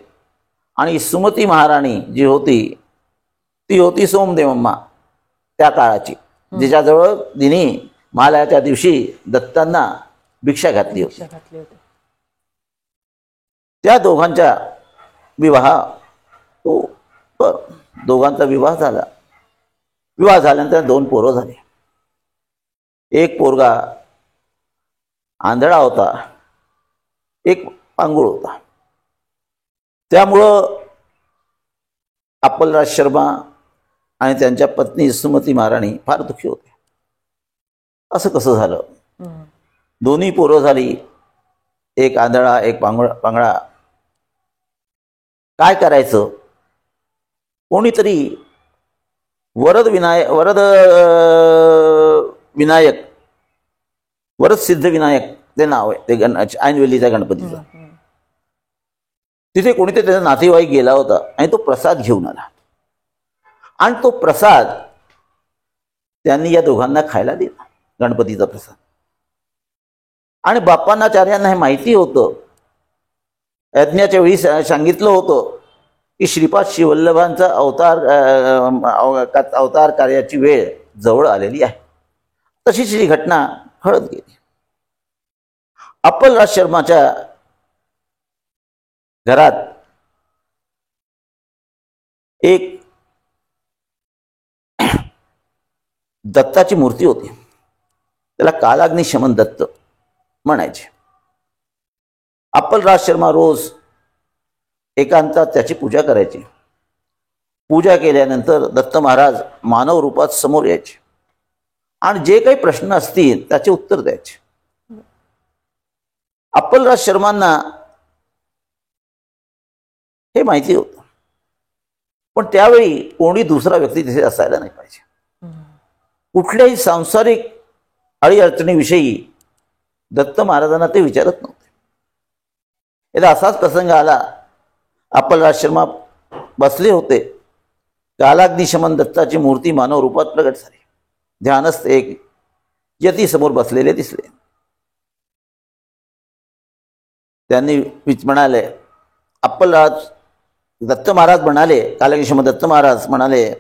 आणि सुमती महाराणी जी होती ती होती सोमदेवम्मा त्या काळाची, जिच्याजवळ दिनी महालयाच्या दिवशी दत्तांना भिक्षा घातली होती. त्या दोघांचा विवाह दोघांचा विवाह झाला. विवाह झाल्यानंतर 2 पोरं झाले. एक पोरगा आंधळा होता एक पांगुळ होता. त्यामुळं अप्पलराज शर्मा आणि त्यांच्या पत्नी सुमती महाराणी फार दुःखी होते. असं कसं झालं? दोन्ही पोरं झाली, एक आंधळा एक पांगळा. काय करायचं? कोणीतरी वरद सिद्ध विनायक ते नाव आहे ते ऐनवेलीच्या गणपतीचं. तिथे कोणीतरी त्याचा नातेवाईक गेला होता आणि तो प्रसाद घेऊन आला. आणि तो प्रसाद त्यांनी या दोघांना खायला दिला, गणपतीचा प्रसाद. आणि बाप्पांनाचार्यांना हे माहिती होतं, यज्ञाच्या वेळी सांगितलं होतं की श्रीपाद श्रीवल्लभांचा अवतार कार्याची वेळ जवळ आलेली आहे. तशीच ही घटना घडत गेली. अप्पलराज शर्माच्या घरात एक दत्ताची मूर्ती होती. त्याला कालाग्निशमन दत्त म्हणायचे. अप्पलराज शर्मा रोज एकांतात त्याची पूजा करायचे. पूजा केल्यानंतर दत्त महाराज मानव रूपात समोर यायचे आणि जे काही प्रश्न असतील त्याचे उत्तर द्यायचे. अप्पलराज शर्मांना हे माहिती होतं, पण त्यावेळी कोणी दुसरा व्यक्ती तिथे असायला नाही पाहिजे. कुठल्याही सांसारिक अडीअडचणीविषयी दत्त महाराजांना ते विचारत नव्हते. एकदा असाच प्रसंग आला. अप्पलराज शर्मा बसले होते. कालाग्निशमन दत्ताची मूर्ती मानव रूपात प्रगट झाली. ध्यानस्थ एक यती समोर बसलेले दिसले. त्यांनी म्हणाले, अप्पलराज दत्त महाराज म्हणाले, कालाग्निशमन दत्त महाराज म्हणाले,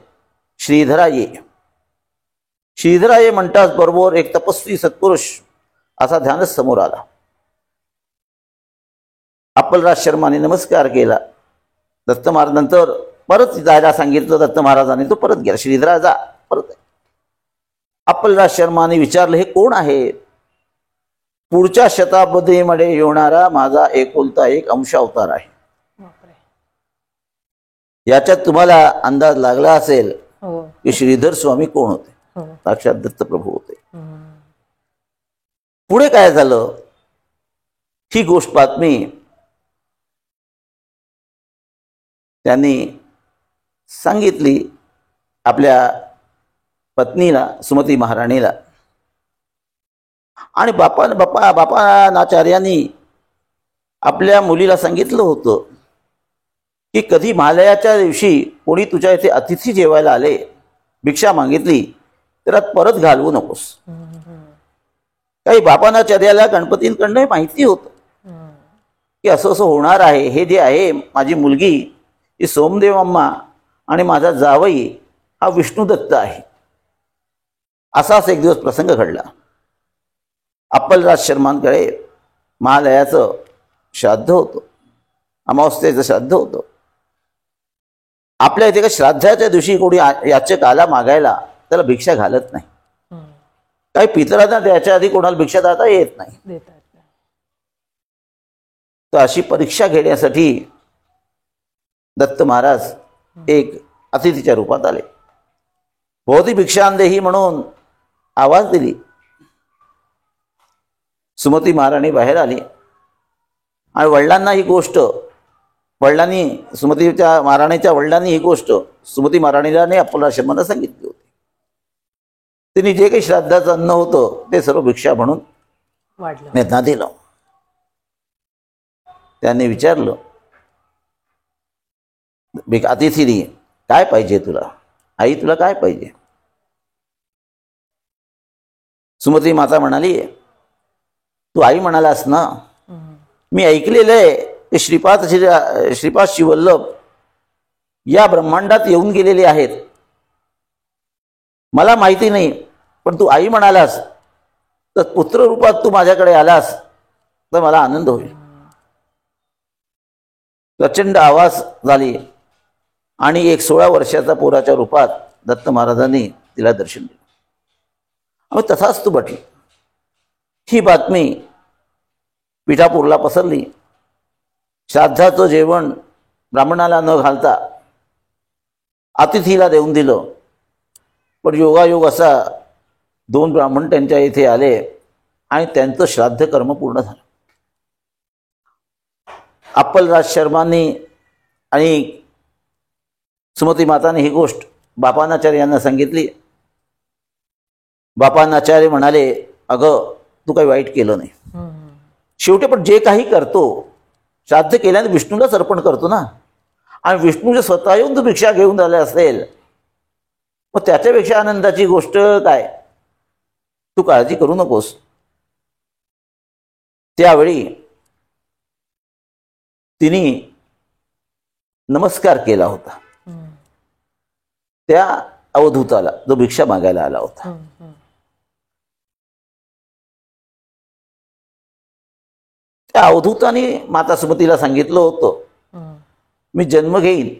श्रीधरा ये. श्रीधरा ये म्हणताच बरोबर एक तपस्वी सत्पुरुष असा ध्यानच समोर आला. अप्पलराज शर्माने नमस्कार केला. दत्त महाराज नंतर परत जायला सांगितलं. दत्त महाराजांनी तो परत गेला. श्रीधरा जा, परत. अप्पलराज शर्माने विचारलं, हे कोण आहे? पुढच्या शताब्दीमध्ये येणारा माझा एकुलता एक अंश अवतार आहे. याच्यात तुम्हाला अंदाज लागला असेल की श्रीधर स्वामी कोण होते. साक्षात दत्त प्रभू होते. पुढे काय झालं ही गोष्ट बातमी त्यांनी सांगितली आपल्या पत्नीला, सुमती महाराणीला. आणि बापानाचार्यांनी आपल्या मुलीला सांगितलं होतं की कधी महालयाच्या दिवशी कोणी तुझ्या इथे अतिथी जेवायला आले, भिक्षा मागितली तर परत घालवू नकोस. काही बापानाचार्याला गणपतींकडनं माहिती होतं की असं असं होणार आहे. हे जे आहे माझी मुलगी ही सोमदेव अम्मा आणि माझा जावई हा विष्णुदत्त आहे. असाच एक दिवस प्रसंग घडला. अप्पलराज शर्मांकडे महालयाचं श्राद्ध होतं, अमावस्येचं श्राद्ध होतं. आपल्या इथे का श्राद्धाच्या दिवशी कोणी याचक आला मागायला त्याला भिक्षा घालत नाही. काही पितरांना त्याच्या आधी कोणाला भिक्षा देता येत नाही. तर अशी परीक्षा घेण्यासाठी दत्त महाराज एक अतिथीच्या रूपात आले. भोवती भिक्षांदेही म्हणून आवाज दिली. सुमती महाराणी बाहेर आली आणि वडिलांना ही गोष्ट, सुमतीच्या महाराणीच्या वडिलांनी ही गोष्ट सुमती महाराणीला आणि अप्पलराज शर्मांना सांगितली होती. त्यांनी जे काही श्राद्धाचं अन्न होतं ते सर्व भिक्षा म्हणून त्यांना दिलं. त्यांनी विचारलं अतिथीने, काय पाहिजे तुला? आई तुला काय पाहिजे? सुमती माता म्हणाली, तू आई म्हणालास ना, मी ऐकलेलं आहे की श्रीपाद श्रीवल्लभ या ब्रह्मांडात येऊन गेलेले आहेत. मला माहिती नाही, पण तू आई म्हणालास तर पुत्र रूपात तू माझ्याकडे आलास तर मला आनंद होईल. प्रचंड आवाज झाली आणि एक 16 वर्षाचा पोराच्या रूपात दत्त महाराजांनी तिला दर्शन दिलं. आणि तसाच तू बटली. ही बातमी पिठापूरला पसरली. श्राद्धाचं जेवण ब्राह्मणाला न घालता अतिथीला देऊन दिलं. पण योगायोग असा 2 ब्राह्मण त्यांच्या इथे आले आणि त्यांचं श्राद्ध कर्म पूर्ण झालं. अप्पलराज शर्मांनी आणि सुमती माताने ही गोष्ट बापानाचार्य यांना सांगितली. बापानाचार्य म्हणाले, अगं तू काही वाईट केलं नाही. शेवटी पण जे काही करतो श्राद्ध केल्याने विष्णूलाच अर्पण करतो ना. आणि विष्णूच्या स्वतः येऊन तू भिक्षा घेऊन आले असेल मग त्याच्यापेक्षा आनंदाची गोष्ट काय. तू काळजी करू नकोस. त्यावेळी तिने नमस्कार केला होता त्या अवधूताला जो भिक्षा मागायला आला होता. त्या अवधूताने माता सुमतीला सांगितलं होतं, मी जन्म घेईन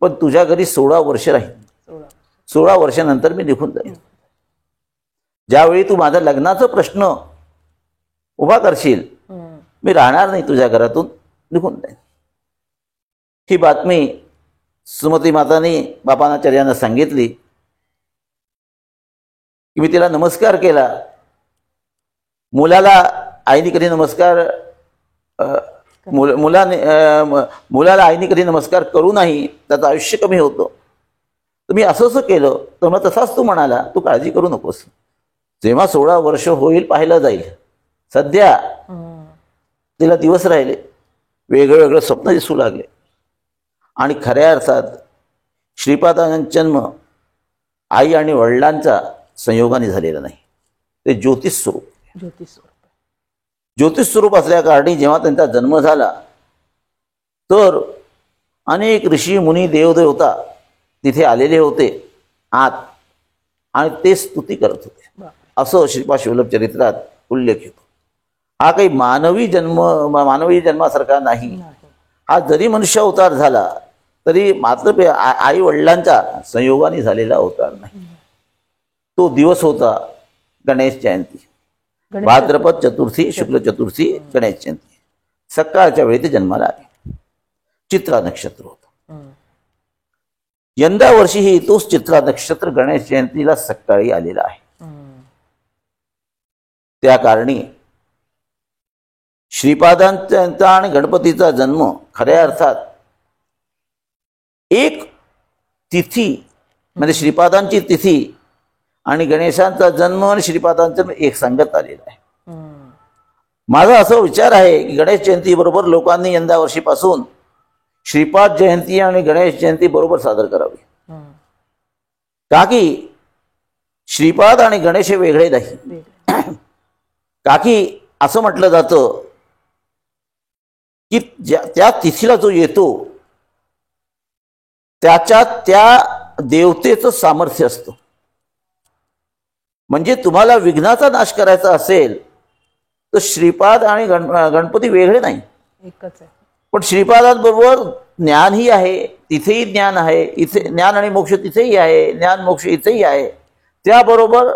पण तुझ्या घरी 16 वर्ष राहीन. 16 वर्षानंतर मी निघून जाईन. ज्यावेळी तू माझा लग्नाचा प्रश्न उभा करशील मी राहणार नाही, तुझ्या घरातून निघून जाईन. ही बातमी सुमती माताने बापानाचार्यांना सांगितली की मी तिला नमस्कार केला. मुलाला आईने कधी नमस्कार मुलाला आईने कधी नमस्कार करू नाही, त्याचं आयुष्य कमी होतं. तर मी असं केलं तर मग तसाच तू म्हणाला तू काळजी करू नकोस. जेव्हा 16 वर्ष होईल पाहिलं जाईल. सध्या तिला दिवस राहिले, वेगळं वेगळं स्वप्न दिसू लागले. आणि खऱ्या अर्थात श्रीपादांचा जन्म आई आणि वडिलांचा संयोगाने झालेला नाही. ते ज्योतिष स्वरूप असल्या कारणी जेव्हा त्यांचा जन्म झाला तर अनेक ऋषी मुनी देवदेवता तिथे आलेले होते आत आणि ते स्तुती करत होते. असं श्रीपाद शिवल्लभ चरित्रात उल्लेख येतो. हा काही मानवी जन्मासारखा नाही. हा जरी मनुष्य अवतार झाला तरी मात्र आई वडिलांच्या संयोगाने झालेला अवतार नाही. तो दिवस होता गणेश जयंती. भाद्रपद चतुर्थी शुक्ल चतुर्थी गणेश जयंती. सकाळच्या वेळी ते जन्माला आले. चित्रा नक्षत्र होतं. यंदा वर्षीही तोच चित्रा नक्षत्र गणेश जयंतीला सकाळी आलेला आहे. त्या कारणी श्रीपादांचा आणि गणपतीचा जन्म खऱ्या अर्थात एक तिथी म्हणजे श्रीपादांची तिथी आणि गणेशांचा जन्म आणि श्रीपादांचा एक संगत आलेला आहे. माझा असा विचार आहे की गणेश जयंती बरोबर लोकांनी यंदा वर्षीपासून श्रीपाद जयंती आणि गणेश जयंती बरोबर सादर करावी. का की श्रीपाद आणि गणेश हे वेगळे नाही. का की असं म्हटलं जातं की त्या तिथीला जो येतो त्याच्यात त्या देवतेचं सामर्थ्य असतं. म्हणजे तुम्हाला विघ्नाचा नाश करायचा असेल तर श्रीपाद आणि गणपती वेगळे नाही, एकच आहे. पण श्रीपादांबरोबर ज्ञानही आहे, तिथेही ज्ञान आहे. इथे ज्ञान आणि मोक्ष तिथेही आहे, ज्ञान मोक्ष इथेही आहे. त्याबरोबर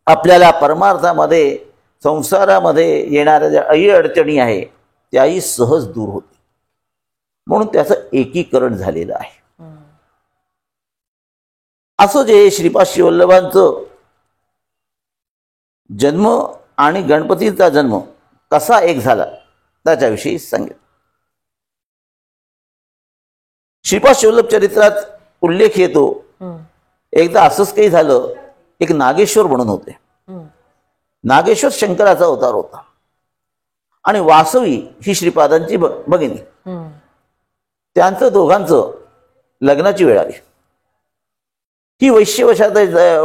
आपल्याला परमार्थामध्ये संसारामध्ये येणाऱ्या ज्या अडचणी आहे त्याही सहज दूर होते. म्हणून त्याचं एकीकरण झालेलं आहे. असं जे श्रीपाद शिवल्लभांचं जन्म आणि गणपतीचा जन्म कसा एक झाला त्याच्याविषयी सांगितलं. श्रीपाद शिवल्लभ चरित्रात उल्लेख येतो, एकदा असंच काही झालं. एक नागेश्वर म्हणून होते. नागेश्वर शंकराचा अवतार होता आणि वासवी ही श्रीपादांची भगिनी. त्यांचं दोघांचं लग्नाची वेळ आली. ही वैश्यवशात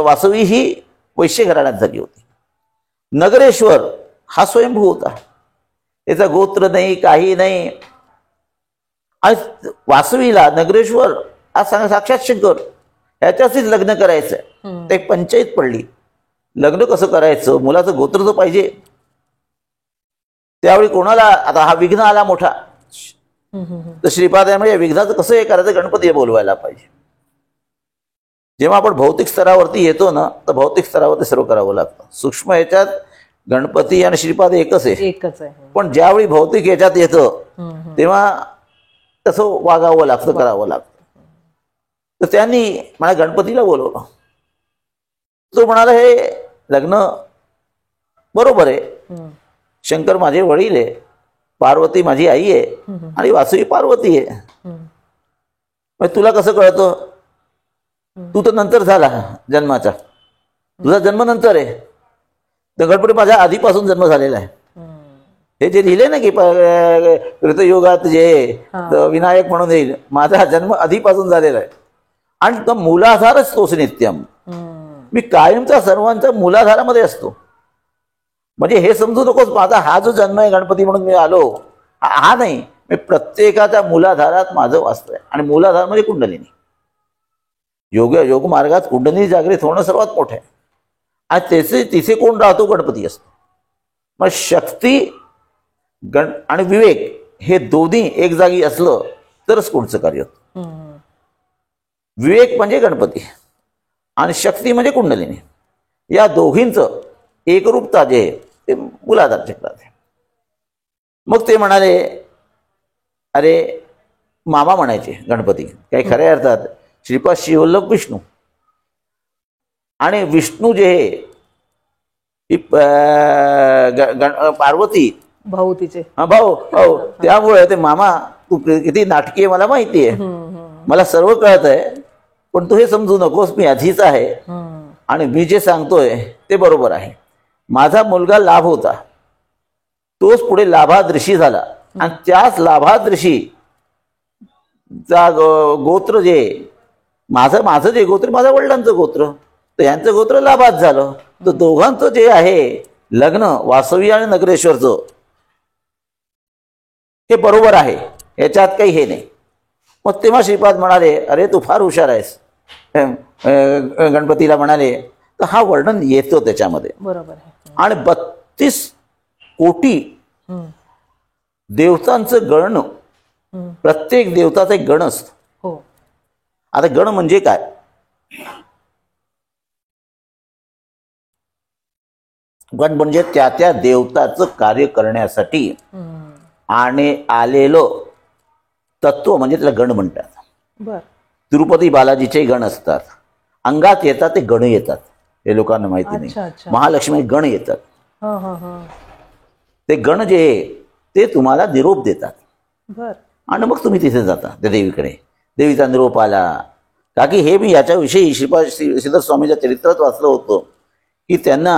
वासवी ही वैश्य घराण्यात झाली होती. नगरेश्वर हा स्वयंभू होता, त्याचा गोत्र नाही काही नाही. आणि वासवीला नगरेश्वर हा साक्षात शंकर ह्याच्याशीच लग्न करायचंय. ते पंचायत पडली, लग्न कसं करायचं, मुलाचं गोत्र तर पाहिजे. त्यावेळी कोणाला आता हा विघ्न आला मोठा, तर श्रीपादांमध्ये विघ्नाचं कसं हे करायचं, गणपती बोलवायला पाहिजे. जेव्हा आपण भौतिक स्तरावरती येतो ना तर भौतिक स्तरावरती सर्व करावं लागतं. सूक्ष्म ह्याच्यात गणपती आणि श्रीपाद एकच आहे. एकच आहे. पण ज्यावेळी भौतिक याच्यात येतं तेव्हा तसं वागावं लागतं, करावं लागतं. तर त्यांनी मला गणपतीला बोलवलं. तो म्हणाला हे लग्न बरोबर आहे, शंकर माझे वडील आहे, पार्वती माझी आई आहे आणि वासुकी पार्वती आहे. मग तुला कसं कळतं? तू तर नंतर झाला जन्माचा, तुझा जन्म नंतर आहे. तर गणपती माझ्या आधीपासून जन्म झालेला आहे. हे जे लिहिले ना की कृतयुगात जे विनायक म्हणून येईल, माझा जन्म आधीपासून झालेला आहे आणि तो मूलाधारच तोच नित्यम. मी कायमचा सर्वांचा मूलाधारामध्ये असतो. म्हणजे हे समजू नकोस माझा हा जो जन्म आहे गणपती म्हणून मी आलो, हा नाही. मी प्रत्येकाच्या मूलाधारात माझं वास्तव आहे आणि मूलाधार म्हणजे कुंडलिनी. योग मार्गात कुंडलिनी जागृत होणं सर्वात मोठं आहे आणि तिथे कोण राहतो? गणपती असतो. मग शक्ती आणि विवेक हे दोन्ही एक जागी असलं तरच पुढचं कार्य होतं. विवेक म्हणजे गणपती आणि शक्ती म्हणजे कुंडलिनी. या दोघींचं एकरूपता जे आहे ते मूलाधार चक्रात आहे. मग ते म्हणाले, अरे मामा म्हणायचे गणपती, काही खऱ्या अर्थात श्रीपाद श्रीवल्लभ विष्णू. आणि विष्णू जे आहे पार्वती भाऊ तिचे. हा भाऊ. त्यामुळे ते मामा तू किती नाटकी आहे मला माहिती आहे, मला सर्व कळत आहे, पण तू हे समजू नकोस मी आधीच आहे आणि मी जे सांगतोय ते बरोबर आहे. माझा मुलगा लाभ होता, तोच पुढे लाभादृशी झाला आणि त्याच लाभादृशी गोत्र जे माझं जे गोत्र, माझ्या वडिलांचं गोत्र, तर यांचं गोत्र लाभात झालं. तर दोघांचं जे आहे लग्न वासवी आणि नगरेश्वरचं हे बरोबर आहे, याच्यात काही हे नाही. मग तेव्हा श्रीपाद म्हणाले, अरे तू फार हुशार आहेस. गणपतीला म्हणाले, तर हा वर्णन येतो त्याच्यामध्ये बरोबर आहे. आणि 32 कोटी देवतांचं गण, प्रत्येक देवताचा एक गण असतो. हो. आता गण म्हणजे काय? गण म्हणजे त्या त्या देवताचं कार्य करण्यासाठी आणि आलेलं तत्व म्हणजे त्याला गण म्हणतात. बर. तिरुपती बालाजीचे गण असतात, अंगात येतात ते गण येतात, हे लोकांना माहिती नाही. महालक्ष्मी गण येतात. ते गण जे ते तुम्हाला निरोप देतात. बर. आणि मग तुम्ही तिथे जाता त्या देवीकडे, देवीचा निरोप आला. का की हे मी याच्याविषयी श्रीपाद श्रीधर स्वामीच्या चरित्रात वाचलं होतं की त्यांना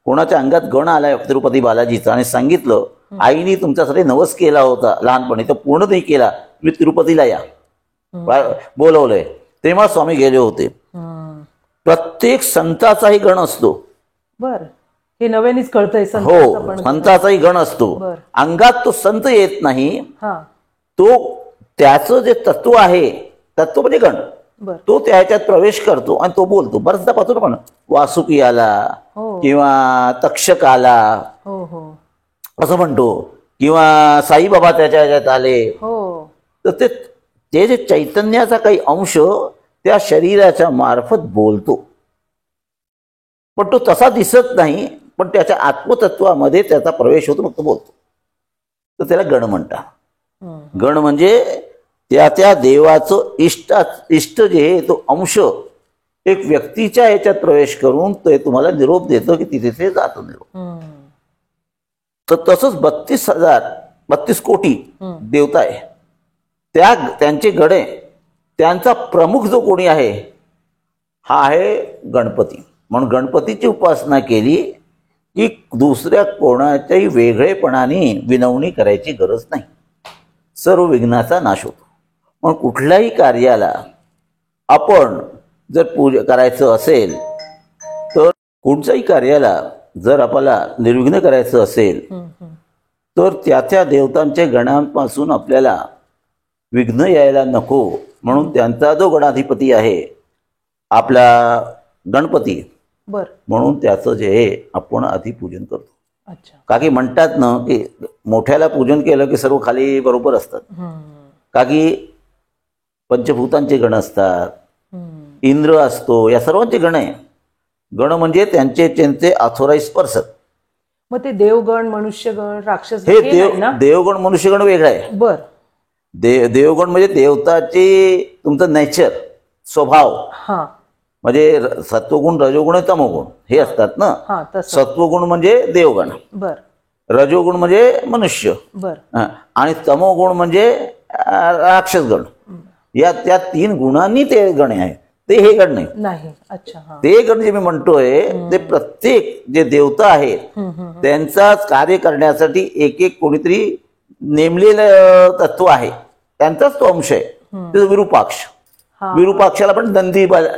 कोणाच्या अंगात गण आलाय तिरुपती बालाजीचा आणि सांगितलं, आईने तुमच्यासाठी नवस केला होता लहानपणी, तर पूर्ण नाही केला, तुम्ही तिरुपतीला या, बोलवलंय. तेव्हा स्वामी गेले होते. प्रत्येक संताचाही गण असतो. बर. हे नव्यानेच कळतंय. हो, संताचाही गण असतो. अंगात तो संत येत नाही, तो त्याचं जे तत्व आहे, तत्व म्हणजे गण, तो त्याच्यात प्रवेश करतो आणि तो बोलतो. बरेचदा पाहतो पण वासुकी आला किंवा तक्षक आला असं म्हणतो, किंवा साईबाबा त्याच्या ह्याच्यात आले. तर ते जे चैतन्याचा काही अंश त्या शरीराच्या मार्फत बोलतो, पण तो तसा दिसत नाही, पण त्याच्या आत्मतत्वामध्ये त्याचा प्रवेश होतो, मग तो बोलतो. तर त्याला गण म्हणतात. गण म्हणजे त्या त्या देवाचं इष्ट जे आहे तो अंश एक व्यक्तीच्या ह्याच्यात प्रवेश करून ते तुम्हाला निरोप देतं की तिथे जातो निरोप. तर तसंच 32 कोटी देवता आहे, त्यांचे गणे, त्यांचा प्रमुख जो कोणी आहे हा आहे गणपती. म्हणून गणपतीची उपासना केली की दुसऱ्या कोणाच्याही वेगळेपणाने विनवणी करायची गरज नाही, सर्व विघ्नाचा नाश होतो. मग कुठल्याही कार्याला आपण जर पूजा करायचं असेल, तर कोणत्याही कार्याला जर आपल्याला निर्विघ्न करायचं असेल तर त्या त्या देवतांच्या गणांपासून आपल्याला विघ्न यायला नको, म्हणून त्यांचा जो गणाधिपती आहे आपला गणपती, म्हणून त्याचं जे आहे आपण आधी पूजन करतो. का की म्हणतात ना की मोठ्याला पूजन केलं की सर्व खाली बरोबर असतात. का की पंचभूतांचे गण असतात, इंद्र असतो, या सर्वांचे गण आहे. गण म्हणजे त्यांचे ऑथोराइज पर्सन. मग ते देवगण, मनुष्यगण, राक्षस हे हे नाही ना? देवगण मनुष्यगण वेगळा आहे. बर. देवगण म्हणजे देवताचे तुमचं नेचर, स्वभाव, हा म्हणजे सत्वगुण, रजोगुण, तमोगुण हे असतात ना. हा तसं. सत्वगुण म्हणजे देवगण, बर रजोगुण म्हणजे मनुष्य, बर. आणि तमोगुण म्हणजे राक्षसगण. या त्या 3 गुणांनी ते गण आहे, ते हे गण नाही. नाही. अच्छा. हा. ते गण जे मी म्हणतोय ते प्रत्येक जे देवता आहेत त्यांचाच कार्य करण्यासाठी एक एक कोणीतरी नेमलेलं तत्व आहे, त्यांचाच तो अंश आहे. तो विरूपाक्ष. हा. विरूपाक्षाला पण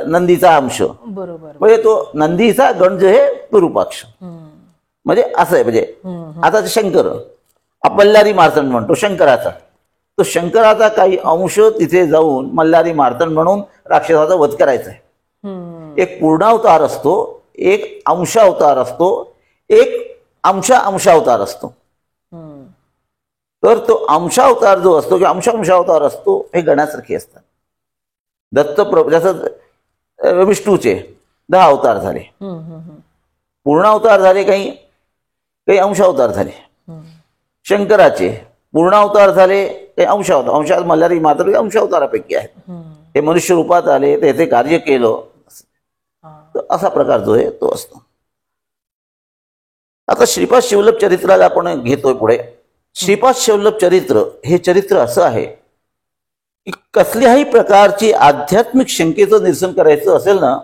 नंदीचा अंश, बरोबर. म्हणजे तो नंदीचा गण जे आहे विरूपाक्ष. म्हणजे असं आहे. म्हणजे आता शंकर, मल्हारी मार्तंड म्हणतो शंकराचा, तो शंकराचा काही अंश तिथे जाऊन मल्हारी मार्तंड म्हणून राक्षसाचा वध करायचा आहे. एक पूर्णावतार असतो, एक अंशावतार असतो, एक अंशावतार असतो. तर तो अंशावतार जो असतो किंवा अंशावतार असतो हे गणासारखे असतात. दत्तप्रभू जसं विष्णूचे 10 अवतार झाले, पूर्णावतार झाले, काही अंशावतार झाले. शंकराचे पूर्णावतार झाले, काही अंशावतार मल्हारी मात्र अंशावतारापैकी आहेत. हे मनुष्य रूपात आले, ते कार्य केलं, तर असा प्रकार जो आहे तो असतो. आता श्रीपाद शिवल्लभ चरित्राला आपण घेतोय पुढे. श्रीपाद शिवल्लभ चरित्र हे चरित्र असं आहे की कसल्याही प्रकारची आध्यात्मिक शंकेचं निरसन करायचं असेल ना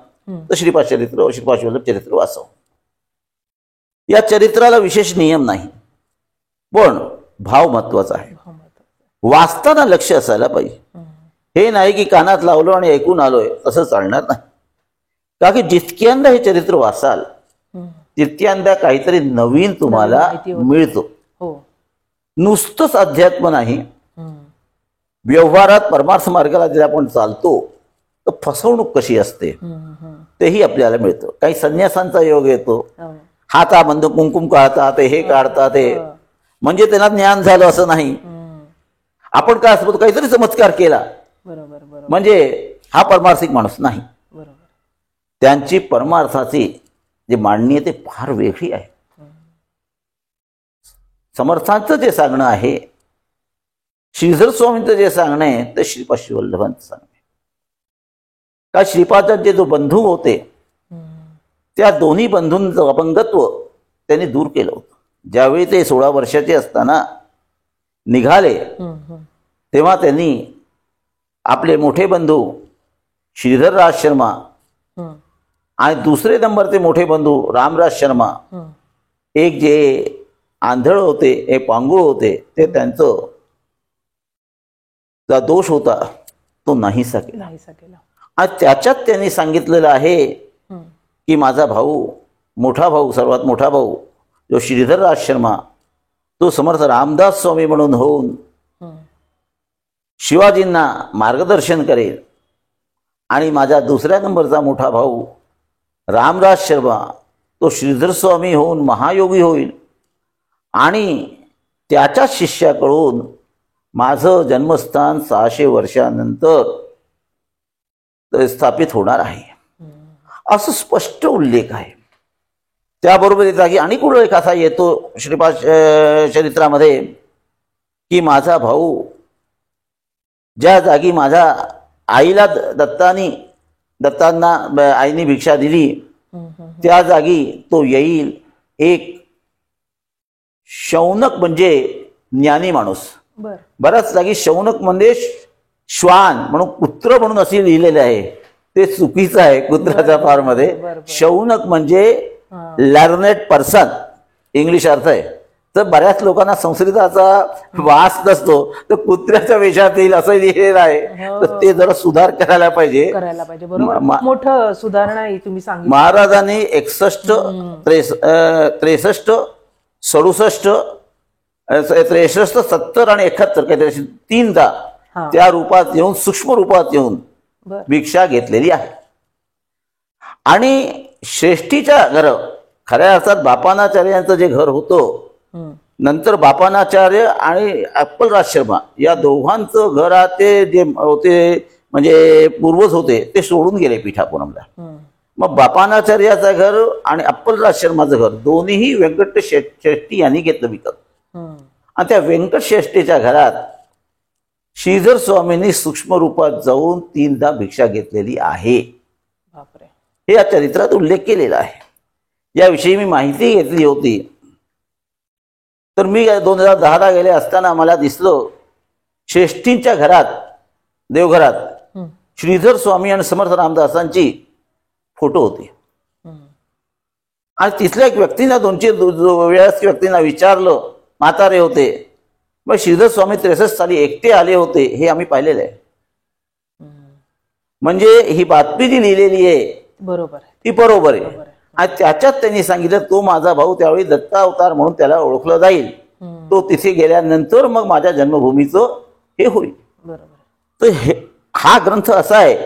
तर श्रीपाद शिवल्लभ चरित्र वाचावं. या चरित्राला विशेष नियम नाही, पण भाव महत्वाचा आहे. वाचताना लक्ष असायला पाहिजे. हे नाही की कानात लावलो आणि ऐकून आलोय असं चालणार नाही. का की जितक्यांदा हे चरित्र वाचाल तितक्यांदा काहीतरी नवीन तुम्हाला मिळतो. नुसतंच अध्यात्म नाही, व्यवहारात परमार्थ मार्गाला जे आपण चालतो तर फसवणूक कशी असते तेही आपल्याला मिळतं. काही संन्यासांचा योग येतो, हाताबंद कुंकुम काढतात, हे काढतात, म्हणजे त्यांना ज्ञान झालं असं नाही. आपण काय असतो काहीतरी चमत्कार केला म्हणजे हा परमार्थिक माणूस नाही. त्यांची परमार्थाची जी मांडणी आहे ते फार वेगळी आहे. समर्थांचं जे सांगणं आहे, श्रीधर स्वामींचं जे सांगणं आहे ते श्रीपाद शिवल्लभांचं सांगणं आहे. का श्रीपादांचे जो बंधू होते त्या दोन्ही बंधूंचं अपंगत्व त्यांनी दूर केलं होतं. ज्यावेळी ते 16 वर्षाचे असताना निघाले तेव्हा त्यांनी आपले मोठे बंधू श्रीधरराज शर्मा आणि दुसरे नंबर ते मोठे बंधू रामराज शर्मा, एक जे आंधळ होते, हे पांगुळ होते, ते त्यांचं जो दोष होता तो नाहीसा केला. आणि त्याच्यात त्यांनी सांगितलेलं आहे की माझा भाऊ, मोठा भाऊ, सर्वात मोठा भाऊ जो श्रीधरराज शर्मा, तो समर्थ रामदास स्वामी म्हणून होऊन शिवाजींना मार्गदर्शन करेल, आणि माझा दुसऱ्या नंबरचा मोठा भाऊ रामराज शर्मा तो श्रीधर स्वामी होऊन महायोगी होईल आणि त्याच्या शिष्याकडून माझं जन्मस्थान 600 वर्षानंतर स्थापित होणार आहे, असं स्पष्ट उल्लेख आहे. त्याबरोबर जागी आणि उल्लेख असा येतो श्रीपाद चरित्रामध्ये की माझा भाऊ ज्या जागी माझ्या आईला दत्तांना आईने भिक्षा दिली त्या जागी तो येईल एक शौनक म्हणजे ज्ञानी माणूस. बऱ्याच जागी शौनक म्हणजे श्वान म्हणून कुत्र म्हणून असे लिहिलेले आहे, ते चुकीचं आहे. कुत्राच्या फार मध्ये शौनक म्हणजे लर्नेड पर्सन इंग्लिश अर्थ आहे. तर बऱ्याच लोकांना संस्कृताचा वास नसतो, तर कुत्र्याच्या वेशात येईल असं लिहिलेलं आहे. तर ते जरा सुधार करायला पाहिजे. मोठं सुधारणा तुम्ही सांगितलं. महाराजांनी 61, 63, 67, 63, 70 आणि 71 काहीतरी 3दा त्या रूपात येऊन, सूक्ष्म रूपात येऊन भिक्षा घेतलेली आहे. आणि श्रेष्ठीच्या घर, खऱ्या अर्थात बापानाचार्यांचं जे घर होतं, नंतर बापानाचार्य आणि अप्पलराज शर्मा या दोघांचं घरात ते जे होते म्हणजे पूर्वज होते ते सोडून गेले पीठापुरमला. मग बापानाचार्याचं घर आणि अप्पलराज शर्माचं घर दोन्हीही व्यंकट श्रेष्ठी यांनी घेतलं विकत. हम्म. आणि त्या व्यंकट श्रेष्ठीच्या घरात श्रीधर स्वामींनी सूक्ष्म रूपात जाऊन 3दा भिक्षा घेतलेली आहे. बापरे. हे या चरित्रात उल्लेख केलेला आहे. याविषयी मी माहिती घेतली होती. तर मी 2010ला गेले असताना मला दिसलं श्रेष्ठींच्या घरात, देवघरात हम्म. श्रीधर स्वामी आणि समर्थ रामदासांची फोटो होते. हम्म. आणि तिथल्या एक व्यक्तींना 2 वेळाच व्यक्तींना विचारलं, म्हातारे होते, मग श्रीधर स्वामी 63 साली एकटे आले होते हे आम्ही पाहिलेलं आहे. हम्म. म्हणजे ही बातमी जी लिहिलेली आहे बरोबर आहे. ती बरोबर आहे. बरोबर आहे. आणि त्याच्यात त्यांनी सांगितलं तो माझा भाऊ त्यावेळी दत्तावतार म्हणून त्याला ओळखलं जाईल. हम्म. तो तिथे गेल्यानंतर मग माझ्या जन्मभूमीचं हे होईल. बरोबर आहे. तर हा ग्रंथ असा आहे,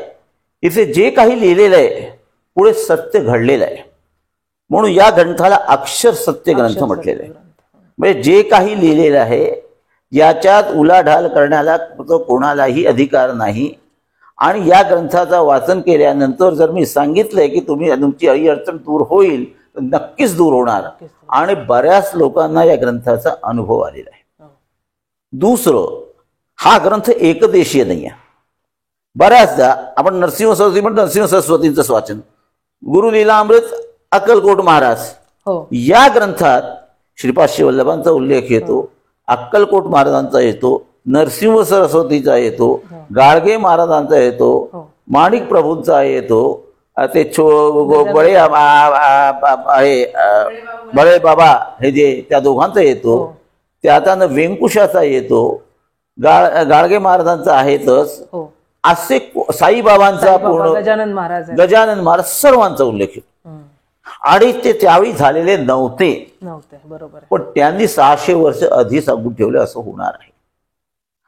इथे जे काही लिहिलेलं आहे पुढे सत्य घडलेलं आहे. म्हणून या ग्रंथाला अक्षर सत्य ग्रंथ म्हटलेलं आहे. म्हणजे जे काही लिहिलेलं आहे याच्यात उलाढाल करण्याला तो कोणालाही अधिकार नाही. आणि या ग्रंथाचं वाचन केल्यानंतर जर मी सांगितलंय की तुमची अडचण दूर होईल तर नक्कीच दूर होणार. आणि बऱ्याच लोकांना या ग्रंथाचा अनुभव आलेला आहे. दुसरं, हा ग्रंथ एकदेशीय नाही आहे. बऱ्याचदा आपण नरसिंह सरस्वती म्हणतो, नरसिंह सरस्वतींचं वाचन, गुरु लीलामृत अक्कलकोट महाराज, हो. या ग्रंथात श्रीपाद वल्लभांचा उल्लेख येतो, अक्कलकोट महाराजांचा येतो, नरसिंह सरस्वतीचा येतो, गाडगे महाराजांचा येतो, हो. माणिक प्रभूंचा येतो, ते बळे बाबा हे जे त्या दोघांचा येतो, त्यात व्यंकुशाचा येतो, गाडगे महाराजांचा आहेतच, हो. असे साईबाबांचा पूर्ण, गजानन महाराज गजानन महाराज सर्वांचा उल्लेख येतो. आणि ते त्यावेळी झालेले नव्हते. बरोबर आहे. पण त्यांनी 600 वर्ष आधी सांगून ठेवले असं होणार आहे.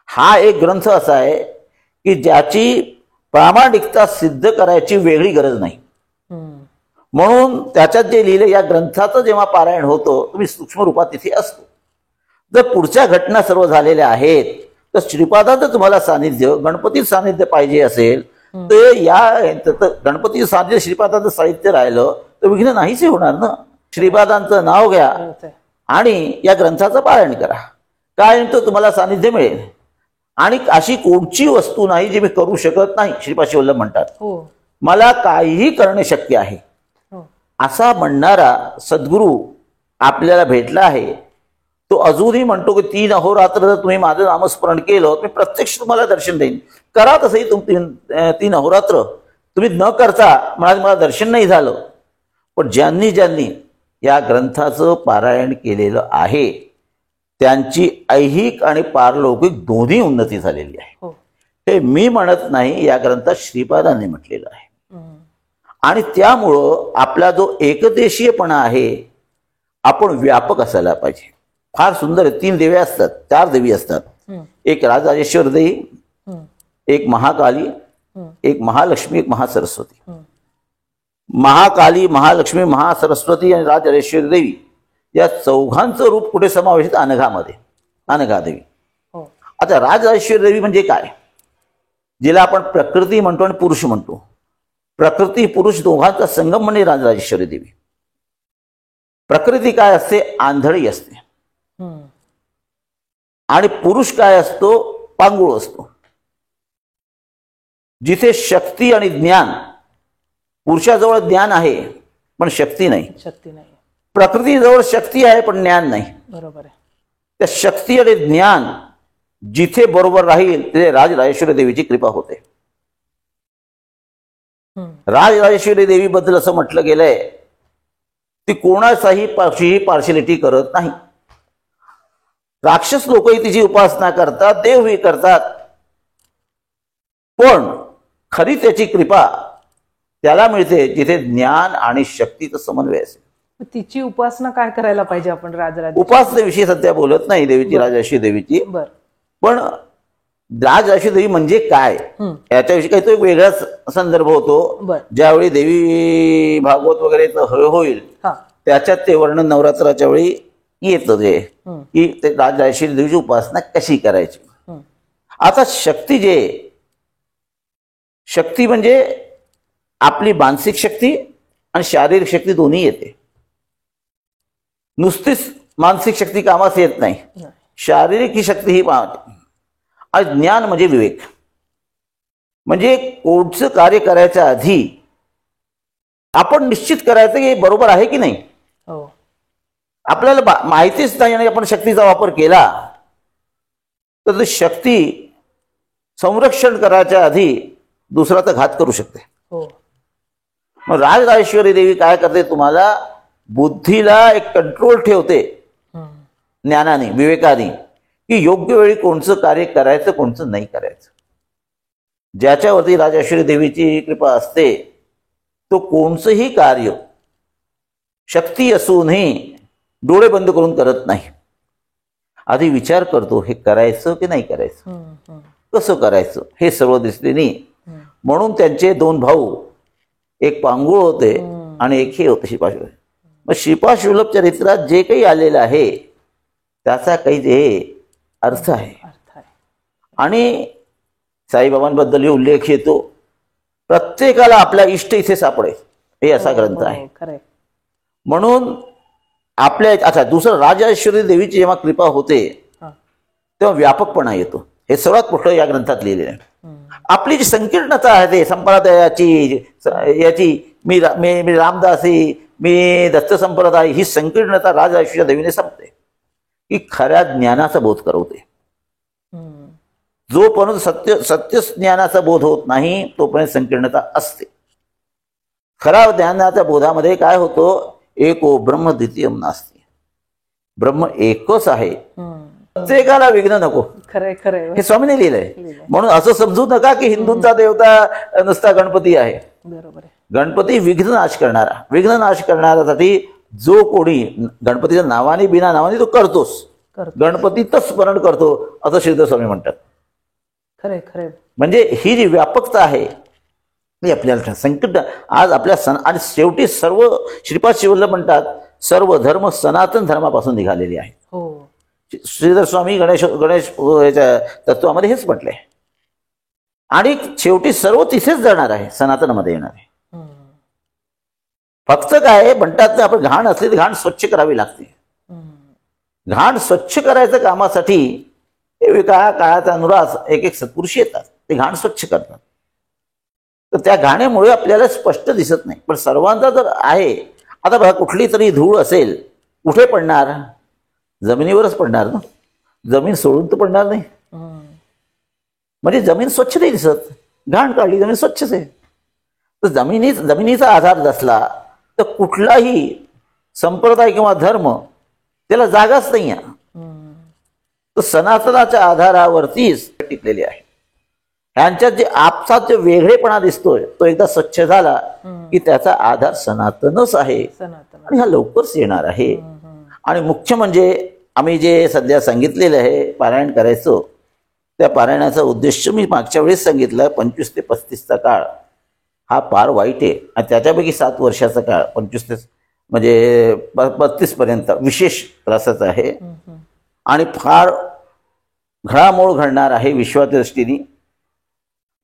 हा एक ग्रंथ असा आहे की ज्याची प्रामाणिकता सिद्ध करायची वेगळी गरज नाही. म्हणून त्याच्यात जे लिहिले, या ग्रंथाचं जेव्हा पारायण होतं तुम्ही सूक्ष्म रूपात तिथे असतो. जर पुढच्या घटना सर्व झालेल्या आहेत तर श्रीपादाचं तुम्हाला सानिध्य, गणपती सानिध्य पाहिजे असेल तर गणपती सानिध्य श्रीपादाचं साहित्य राहिलं तर विघ्न नाहीच होणार ना. श्रीपादांचं नाव घ्या आणि या ग्रंथाचं पारायण करा, काय तर तुम्हाला सानिध्य मिळेल. आणि अशी कोणची वस्तू नाही जी मी करू शकत नाही. श्रीपाद वल्लभ म्हणतात, मला काहीही करणे शक्य आहे. असा म्हणणारा सद्गुरू आपल्याला भेटला आहे. तो अजूनही म्हणतो की 3 अहोरात्र जर तुम्ही माझं नामस्मरण केलं मी प्रत्यक्ष तुम्हाला दर्शन देईन. करा तसंही 3 अहोरात्र. तुम्ही न करता मला दर्शन नाही झालं. पण ज्यांनी या ग्रंथाचं पारायण केलेलं आहे त्यांची ऐहिक आणि पारलौकिक दोन्ही उन्नती झालेली आहे. हे मी म्हणत नाही, या ग्रंथात श्रीपादांनी म्हटलेलं आहे. आणि त्यामुळं आपला जो एकदेशीयपणा आहे, आपण व्यापक असायला पाहिजे. फार सुंदर आहे. 3 देवी असतात, 4 देवी असतात. एक राजराजेश्वर देवी, एक महाकाली, एक महालक्ष्मी, एक महासरस्वती. महाकाली, महालक्ष्मी, महासरस्वती आणि राजराजेश्वर देवी या चौघांचं रूप कुठे समावेशित? अनघामध्ये, अनघा देवी. आता राजराजेश्वर देवी म्हणजे काय? जिला आपण प्रकृती म्हणतो आणि पुरुष म्हणतो. प्रकृती पुरुष दोघांचा संगम म्हणजे राजराजेश्वरी देवी. प्रकृती काय असते? आंधळी असते. आणि पुरुष काय असतो? पांगुळ असतो. जिथे शक्ती आणि ज्ञान, पुरुषाजवळ ज्ञान आहे पण शक्ती नाही. प्रकृतीजवळ शक्ती आहे पण ज्ञान नाही. बरोबर आहे. त्या शक्ती आणि ज्ञान जिथे बरोबर राहील तिथे राजराजेश्वरी देवीची कृपा होते. राजराजेश्वरी देवीबद्दल असं म्हटलं गेलंय, ती कोणाचाही पार्शिलिटी करत नाही. राक्षस लोकही तिची उपासना करतात, देवही करतात, पण खरी त्याची कृपा त्याला मिळते जिथे ज्ञान आणि शक्तीचा समन्वय असेल. तिची उपासना काय करायला पाहिजे आपण? उपासनेविषयी सध्या बोलत नाही देवीची, राजराजेश्वरी देवीची. पण राजराजेश्वरी देवी म्हणजे काय याच्याविषयी काही तो एक वेगळाच संदर्भ होतो. ज्यावेळी देवी भागवत वगैरे होईल त्याच्यात ते वर्णन नवरात्राच्या वेळी येतं ते की ते राजराजेश्वरी देवीची उपासना कशी करायची. आता शक्ती म्हणजे आपली मानसिक शक्ती आणि शारीरिक शक्ती दोन्ही येते. नुसतीच मानसिक शक्ती कामास येत नाही, शारीरिक ही शक्ती ही पाहते. आणि ज्ञान म्हणजे विवेक. म्हणजे कोणचं कार्य करायच्या आधी आपण निश्चित करायचं की हे बरोबर आहे की नाही. हो. आपल्याला माहितीच नाही आणि आपण शक्तीचा वापर केला तर ती शक्ती संरक्षण करायच्या आधी दुसराचा घात करू शकते. हो. मग राजराजेश्वरी देवी काय करते, तुम्हाला बुद्धीला एक कंट्रोल ठेवते ज्ञानाने, विवेकाने, की योग्य वेळी कोणचं कार्य करायचं कोणचं नाही करायचं. ज्याच्यावरती राजराजेश्वरी देवीची कृपा असते तो कोणचंही कार्य शक्ती असूनही डोळे बंद करून करत नाही. आधी विचार करतो हे करायचं की नाही करायचं, कसं करायचं हे सर्व दृष्टीने. म्हणून त्यांचे दोन भाऊ, एक पांगुळ होते आणि एक हे होते श्रीपाद. मग श्रीपाद शिवल्लभ चरित्रात जे काही आलेलं आहे त्याचा काही जे अर्थ आहे. आणि साईबाबांबद्दल उल्लेख येतो, प्रत्येकाला आपला इष्ट इथे सापडेल हे असा ग्रंथ आहे. म्हणून आपल्या आता दुसरं राजराजेश्वरी देवीची जेव्हा कृपा होते तेव्हा व्यापकपणा येतो. हे सर्वात मोठं या ग्रंथात लिहिलेलं आहे. आपली जी संकीर्णता आहे ते संप्रदायाची, याची मी रामदासी, मी दत्त संप्रदाय, ही संकीर्णता राजराजेश्वरी देवीने संपते, की खऱ्या ज्ञानाचा बोध करवते. जोपर्यंत सत्य ज्ञानाचा बोध होत नाही तोपर्यंत संकीर्णता असते. खरा ज्ञानाच्या बोधामध्ये काय होतं, एको ब्रह्म द्वितीयम नास्ति, ब्रह्म एकच आहे, प्रत्येकाला विघ्न नको. खरंय खरंय, हे स्वामीने लिहिलंय. म्हणून असं समजू नका की हिंदूंचा देवता नुसता गणपती आहे. बरोबर आहे. गणपती विघ्ननाश करणारा, विघ्ननाश करण्यासाठी जो कोणी गणपतीच्या नावाने बिना नावाने तो करतोस, गणपतीतच स्मरण करतो असं श्रीधर स्वामी म्हणतात. खरे खरे. म्हणजे ही जी व्यापकता आहे ती आपल्याला संकट आज आपल्या आणि शेवटी सर्व श्रीपाद शिवल्लभ म्हणतात सर्व धर्म सनातन धर्मापासून निघालेले आहेत. हो. श्रीधर स्वामी गणेश याच्या तत्वामध्ये हेच म्हटलंय. आणि शेवटी सर्व तिथेच जाणार आहे, सनातनमध्ये येणार आहे. फक्त काय म्हणतात ना, आपण घाण असली तर घाण स्वच्छ करावी लागते. घाण स्वच्छ करायच्या कामासाठी एका काळाचा अनुरास एक सत्पुरुष येतात, ते घाण स्वच्छ करतात. तर त्या घाण्यामुळे आपल्याला स्पष्ट दिसत नाही. पण सर्वांचा जर आहे, आता बघा कुठली तरी धूळ असेल कुठे पडणार, जमिनीवरच पडणार ना, जमीन सोडून तर पडणार नाही. म्हणजे जमीन स्वच्छ नाही दिसत, घाण काढली जमीन स्वच्छच आहे. तर जमिनीचा आधार नसला तर कुठलाही संप्रदाय किंवा धर्म त्याला जागाच नाही आहे. तर सनातनाच्या आधारावरतीच टिकलेले आहे. ह्यांच्यात जे आपसात जे वेगळेपणा दिसतोय तो एकदा स्वच्छ झाला की त्याचा आधार सनातनच आहे आणि हा लवकरच येणार आहे. आणि मुख्य म्हणजे आम्ही जे सध्या सांगितलेलं आहे पारायण करायचं, त्या पारायणाचा उद्देश मी मागच्या वेळेस सांगितलं, 25 ते 35चा काळ हा फार वाईट आहे. आणि त्याच्यापैकी 7 वर्षाचा काळ 25 ते म्हणजे 32 पर्यंत विशेष त्रासाचा आहे. आणि फार घडामोड घडणार आहे विश्वाच्या दृष्टीने.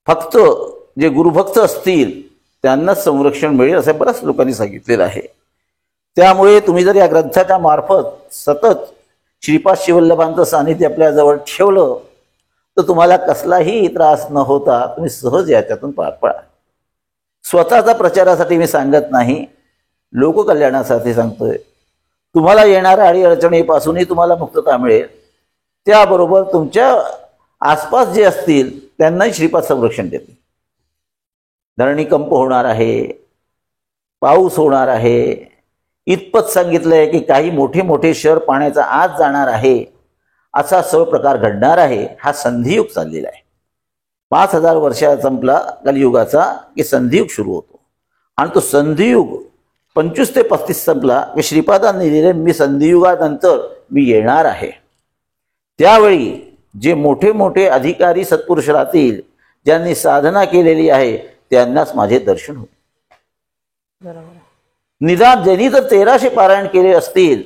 फक्त जे गुरुभक्त असतील त्यांनाच संरक्षण मिळेल असं बऱ्याच लोकांनी सांगितलेलं आहे. त्यामुळे तुम्ही जर या ग्रंथाच्या मार्फत सतत श्रीपाद शिवल्लभांचं सानिध्य आपल्या जवळ ठेवलं तर तुम्हाला कसलाही त्रास न होता तुम्ही सहज याच्यातून पार पडा. स्वतःचा प्रचारासाठी मी सांगत नाही, लोककल्याणासाठी सांगतोय. तुम्हाला येणाऱ्या अडीअडचणीपासूनही तुम्हाला मुक्तता मिळेल. त्याबरोबर तुमच्या आसपास जे असतील त्यांनाही श्रीपाद संरक्षण देते. धरणीकंप होणार आहे, पाऊस होणार आहे, इतपत सांगितलंय की काही मोठे मोठे शहर पाण्याचा आत जाणार आहे, असा सर्व प्रकार घडणार आहे. हा संधियुग चाललेला आहे. 5000 वर्षाचा संपला कलियुगाचा की संधियुग सुरू होतो. आणि तो संधियुग 25 ते 35 संपला की श्रीपादांनी दिले मी संधियुगानंतर मी येणार आहे. त्यावेळी जे मोठे मोठे अधिकारी सत्पुरुष राहतील, ज्यांनी साधना केलेली आहे त्यांनाच माझे दर्शन होईल. निदान ज्यांनी जर 1300 पारायण केले असतील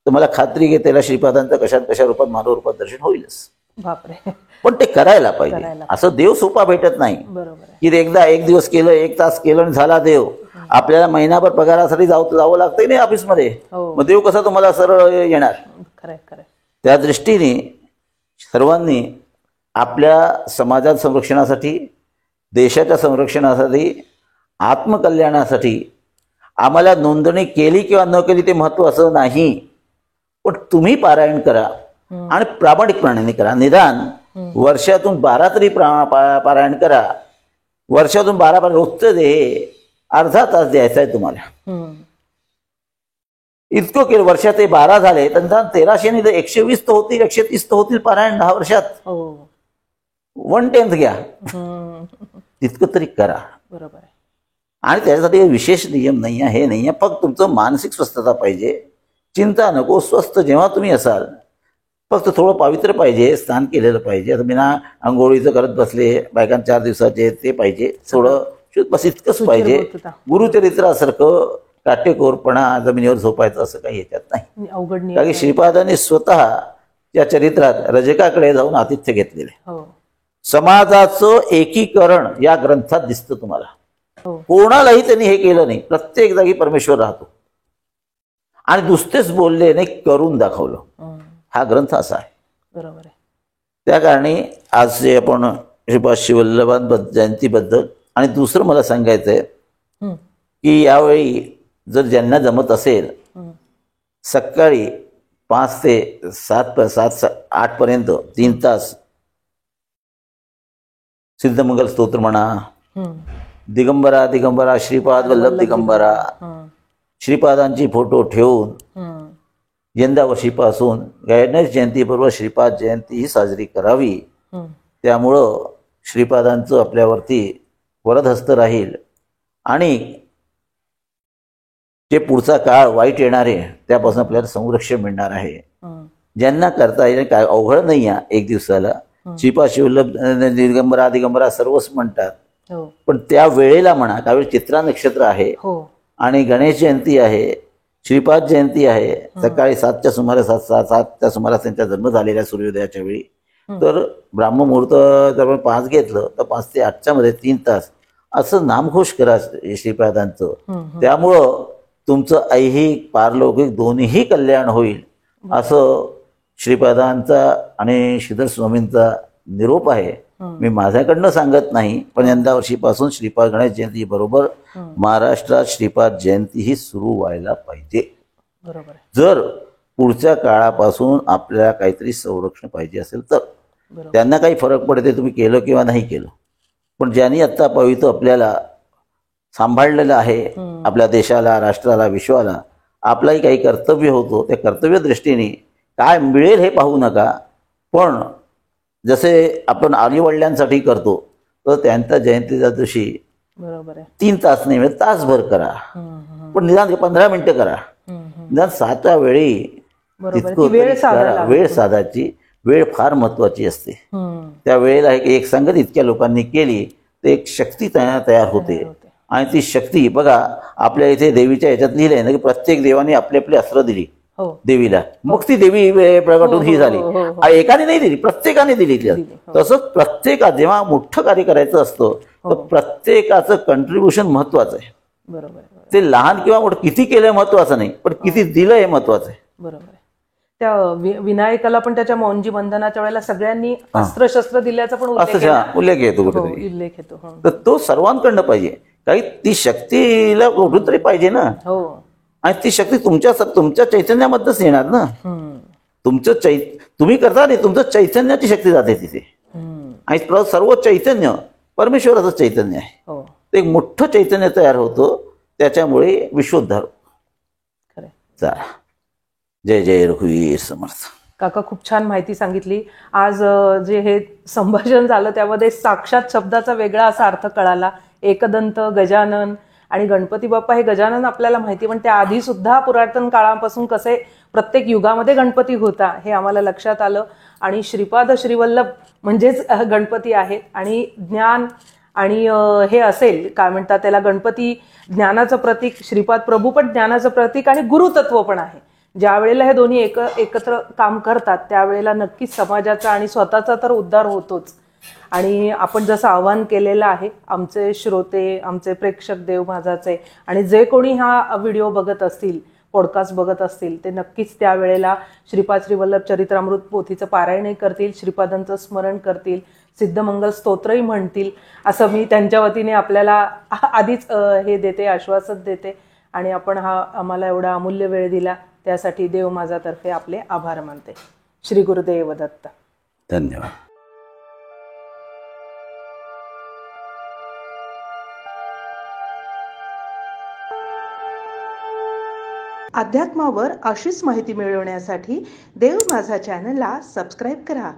तर मला खात्री घे त्याला श्रीपादांचं कशा रूपात मानव रूपात दर्शन होईलच. बापरे. पण ते करायला पाहिजे. असं देव सोपा भेटत नाही की एकदा 1 दिवस केलं, 1 तास केलं आणि झाला देव. आपल्याला महिनाभर पगारासाठी जावं लागतंय नाही ऑफिसमध्ये, हो. मग देव कसा तुम्हाला सरळ येणार? खरंय खरंय. त्या दृष्टीने सर्वांनी आपल्या समाजात संरक्षणासाठी, देशाच्या संरक्षणासाठी, आत्मकल्याणासाठी आम्हाला नोंदणी केली किंवा न केली ते महत्त्वाचं नाही, पण तुम्ही पारायण करा आणि प्रामाणिकपणाने करा. निदान वर्षातून 12 तरी पारायण करा. वर्षातून 12 रोजचं दे, अर्धा तास द्यायचा आहे तुम्हाला. इतकं केलं, वर्षात 12 झाले, त्यांचा 1300 नाही तर 120 तर होतील, 130 तर होतील पारायण 10 वर्षात. 1/10 घ्या, तितकं तरी करा. बरोबर आहे. आणि त्याच्यासाठी विशेष नियम नाही आहे, हे नाही आहे. फक्त तुमचं मानसिक स्वस्थता पाहिजे, चिंता नको. स्वस्थ जेव्हा तुम्ही असाल, फक्त थोडं पावित्र्य पाहिजे, स्नान केलेलं पाहिजे. आता बिना आंघोळीचं करत बसले, बायकां 4 दिवसाचे ते पाहिजे, थोडं बस इतकंच पाहिजे. गुरुचरित्रासारखं काटेकोरपणा जमिनीवर झोपायचं असं काही याच्यात नाही. अवघड नाही. कारण की श्रीपादांनी स्वतः या चरित्रात रजकाकडे जाऊन आतिथ्य घेतलेले. समाजाचं एकीकरण या ग्रंथात दिसतं तुम्हाला. कोणालाही त्यांनी हे केलं नाही. प्रत्येक जागी परमेश्वर राहतो आणि नुसतेच बोलले नाही, करून दाखवलं. हा ग्रंथ असा आहे. बरोबर आहे. त्या कारणी आज जे आपण श्रीपाद श्रीवल्लभांबद्दल जयंतीबद्दल, आणि दुसरं मला सांगायचं आहे की यावेळी जर ज्यांना जमत असेल, सकाळी 5 ते 8 पर्यंत 3 तास सिद्धमंगल स्तोत्र म्हणा, दिगंबरा दिगंबरा श्रीपाद वल्लभ दिगंबरा, श्रीपादांची फोटो ठेवून यंदा वर्षीपासून गणेश जयंतीबरोबर श्रीपाद जयंती ही साजरी करावी. त्यामुळं श्रीपादांचं आपल्यावरती वरदहस्त राहील आणि जे पुढचा काळ वाईट येणार आहे त्यापासून आपल्याला संरक्षण मिळणार आहे. ज्यांना करता येईल, काय अवघड नाही आहे. एक दिवसाला श्रीपाद शिवल्लभ दिगंबरा दिगंबरा सर्वच म्हणतात, पण त्या वेळेला म्हणा, त्यावेळी चित्रा नक्षत्र आहे आणि गणेश जयंती आहे, श्रीपाद जयंती आहे. सकाळी 7च्या सुमारास 7च्या सुमारास त्यांचा जन्म झालेल्या सूर्योदयाच्या वेळी. तर ब्राह्ममुहूर्त जर आपण 5 घेतलं तर 5 ते 8च्या मध्ये 3 तास असं नामघोष करा श्रीपादांचं. त्यामुळं तुमचं ऐहिक पारलौकिक दोन्हीही कल्याण होईल, असं श्रीपादांचा आणि श्रीधर स्वामींचा निरोप आहे. मी माझ्याकडनं सांगत नाही, पण यंदा वर्षीपासून श्रीपाद गणेश जयंती बरोबर महाराष्ट्रात श्रीपाद जयंती ही सुरू व्हायला पाहिजे. बरोबर. जर पुढच्या काळापासून आपल्याला काहीतरी संरक्षण पाहिजे असेल तर. त्यांना काही फरक पडते तुम्ही केलं किंवा नाही केलं, पण ज्यांनी आत्ता पवित्र आपल्याला सांभाळलेलं आहे, आपल्या देशाला, राष्ट्राला, विश्वाला, आपलाही काही कर्तव्य होतो. त्या कर्तव्य दृष्टीने काय मिळेल हे पाहू नका, पण जसे आपण आईवडिलांसाठी करतो तर त्यांच्या जयंतीच्या दिवशी बरोबर आहे 3 तास नाही मिळत, तासभर करा, पण निदान 15 मिनिटं करा. निदान 7च्या वेळी वेळ साधायची. वेळ फार महत्वाची असते. त्या वेळेला एक संगत इतक्या लोकांनी केली तर एक शक्ती तयार होते. आणि ती शक्ती बघा, आपल्या इथे देवीच्या ह्याच्यात लिहिलंय ना की प्रत्येक देवाने आपली आपली अस्त्र दिली देवीला, मग ती देवी प्रगट होऊन ही झाली. एकाने नाही दिली, प्रत्येकाने दिली. तसंच प्रत्येकात जेव्हा मोठं कार्य करायचं असतं तर प्रत्येकाचं कंट्रीब्युशन महत्वाचं आहे. बरोबर. ते लहान किंवा मोठं किती केलं महत्वाचं नाही, पण किती दिलं हे महत्वाचं आहे. बरोबर. त्या विनायकाला पण त्याच्या मौंजी बंधनाच्या वेळेला सगळ्यांनी अस्त्रशस्त्र दिल्याचा पण उल्लेख येतो कुठेतरी. उल्लेख येतो. तर तो सर्वांकडनं पाहिजे. काही ती शक्तीला कुठून तरी पाहिजे ना. आणि ती शक्ती तुमच्या चैतन्यामध्येच येणार ना. तुम्ही करता नाही, तुमचं चैतन्याची शक्ती जाते तिथे. आणि सर्व चैतन्य परमेश्वराचं चैतन्य आहे. ते एक मोठं चैतन्य तयार होतं, त्याच्यामुळे विश्वोद्धार. चला, जय जय रघुवीर समर्थ. काका खूप छान माहिती सांगितली. आज जे हे संभाषण झालं त्यामध्ये साक्षात शब्दाचा वेगळा असा अर्थ कळाला. एकदंत, गजानन आणि गणपती बाप्पा. हे गजानन आपल्याला माहिती, पण त्याआधी सुद्धा पुरातन काळापासून कसे प्रत्येक युगामध्ये गणपती होता हे आम्हाला लक्षात आलं. आणि श्रीपाद श्रीवल्लभ म्हणजेच गणपती आहेत. आणि ज्ञान आणि हे असेल काय म्हणतात त्याला, गणपती ज्ञानाचं प्रतीक, श्रीपाद प्रभू पण ज्ञानाचं प्रतीक आणि गुरुतत्व पण आहे. ज्या वेळेला हे दोन्ही एकत्र काम करतात त्यावेळेला नक्कीच समाजाचा आणि स्वतःचा तर उद्धार होतोच. आणि आपण जसं आवाहन केलेलं आहे, आमचे श्रोते, आमचे प्रेक्षक देव माझाचे आणि जे कोणी हा व्हिडिओ बघत असतील, पॉडकास्ट बघत असतील, ते नक्कीच त्यावेळेला श्रीपाद श्रीवल्लभ चरित्रामृत पोथीचं पारायणही करतील, श्रीपादांचं स्मरण करतील, सिद्धमंगल स्तोत्रही म्हणतील, असं मी त्यांच्या वतीने आपल्याला आधीच हे देते, आश्वासन देते. आणि आपण हा आम्हाला एवढा अमूल्य वेळ दिला त्यासाठी देव माझातर्फे आपले आभार मानते. श्री गुरुदेव दत्त. धन्यवाद. अध्यात्मावर अशीच माहिती मिळवण्यासाठी देव माझा चॅनलला सबस्क्राईब करा.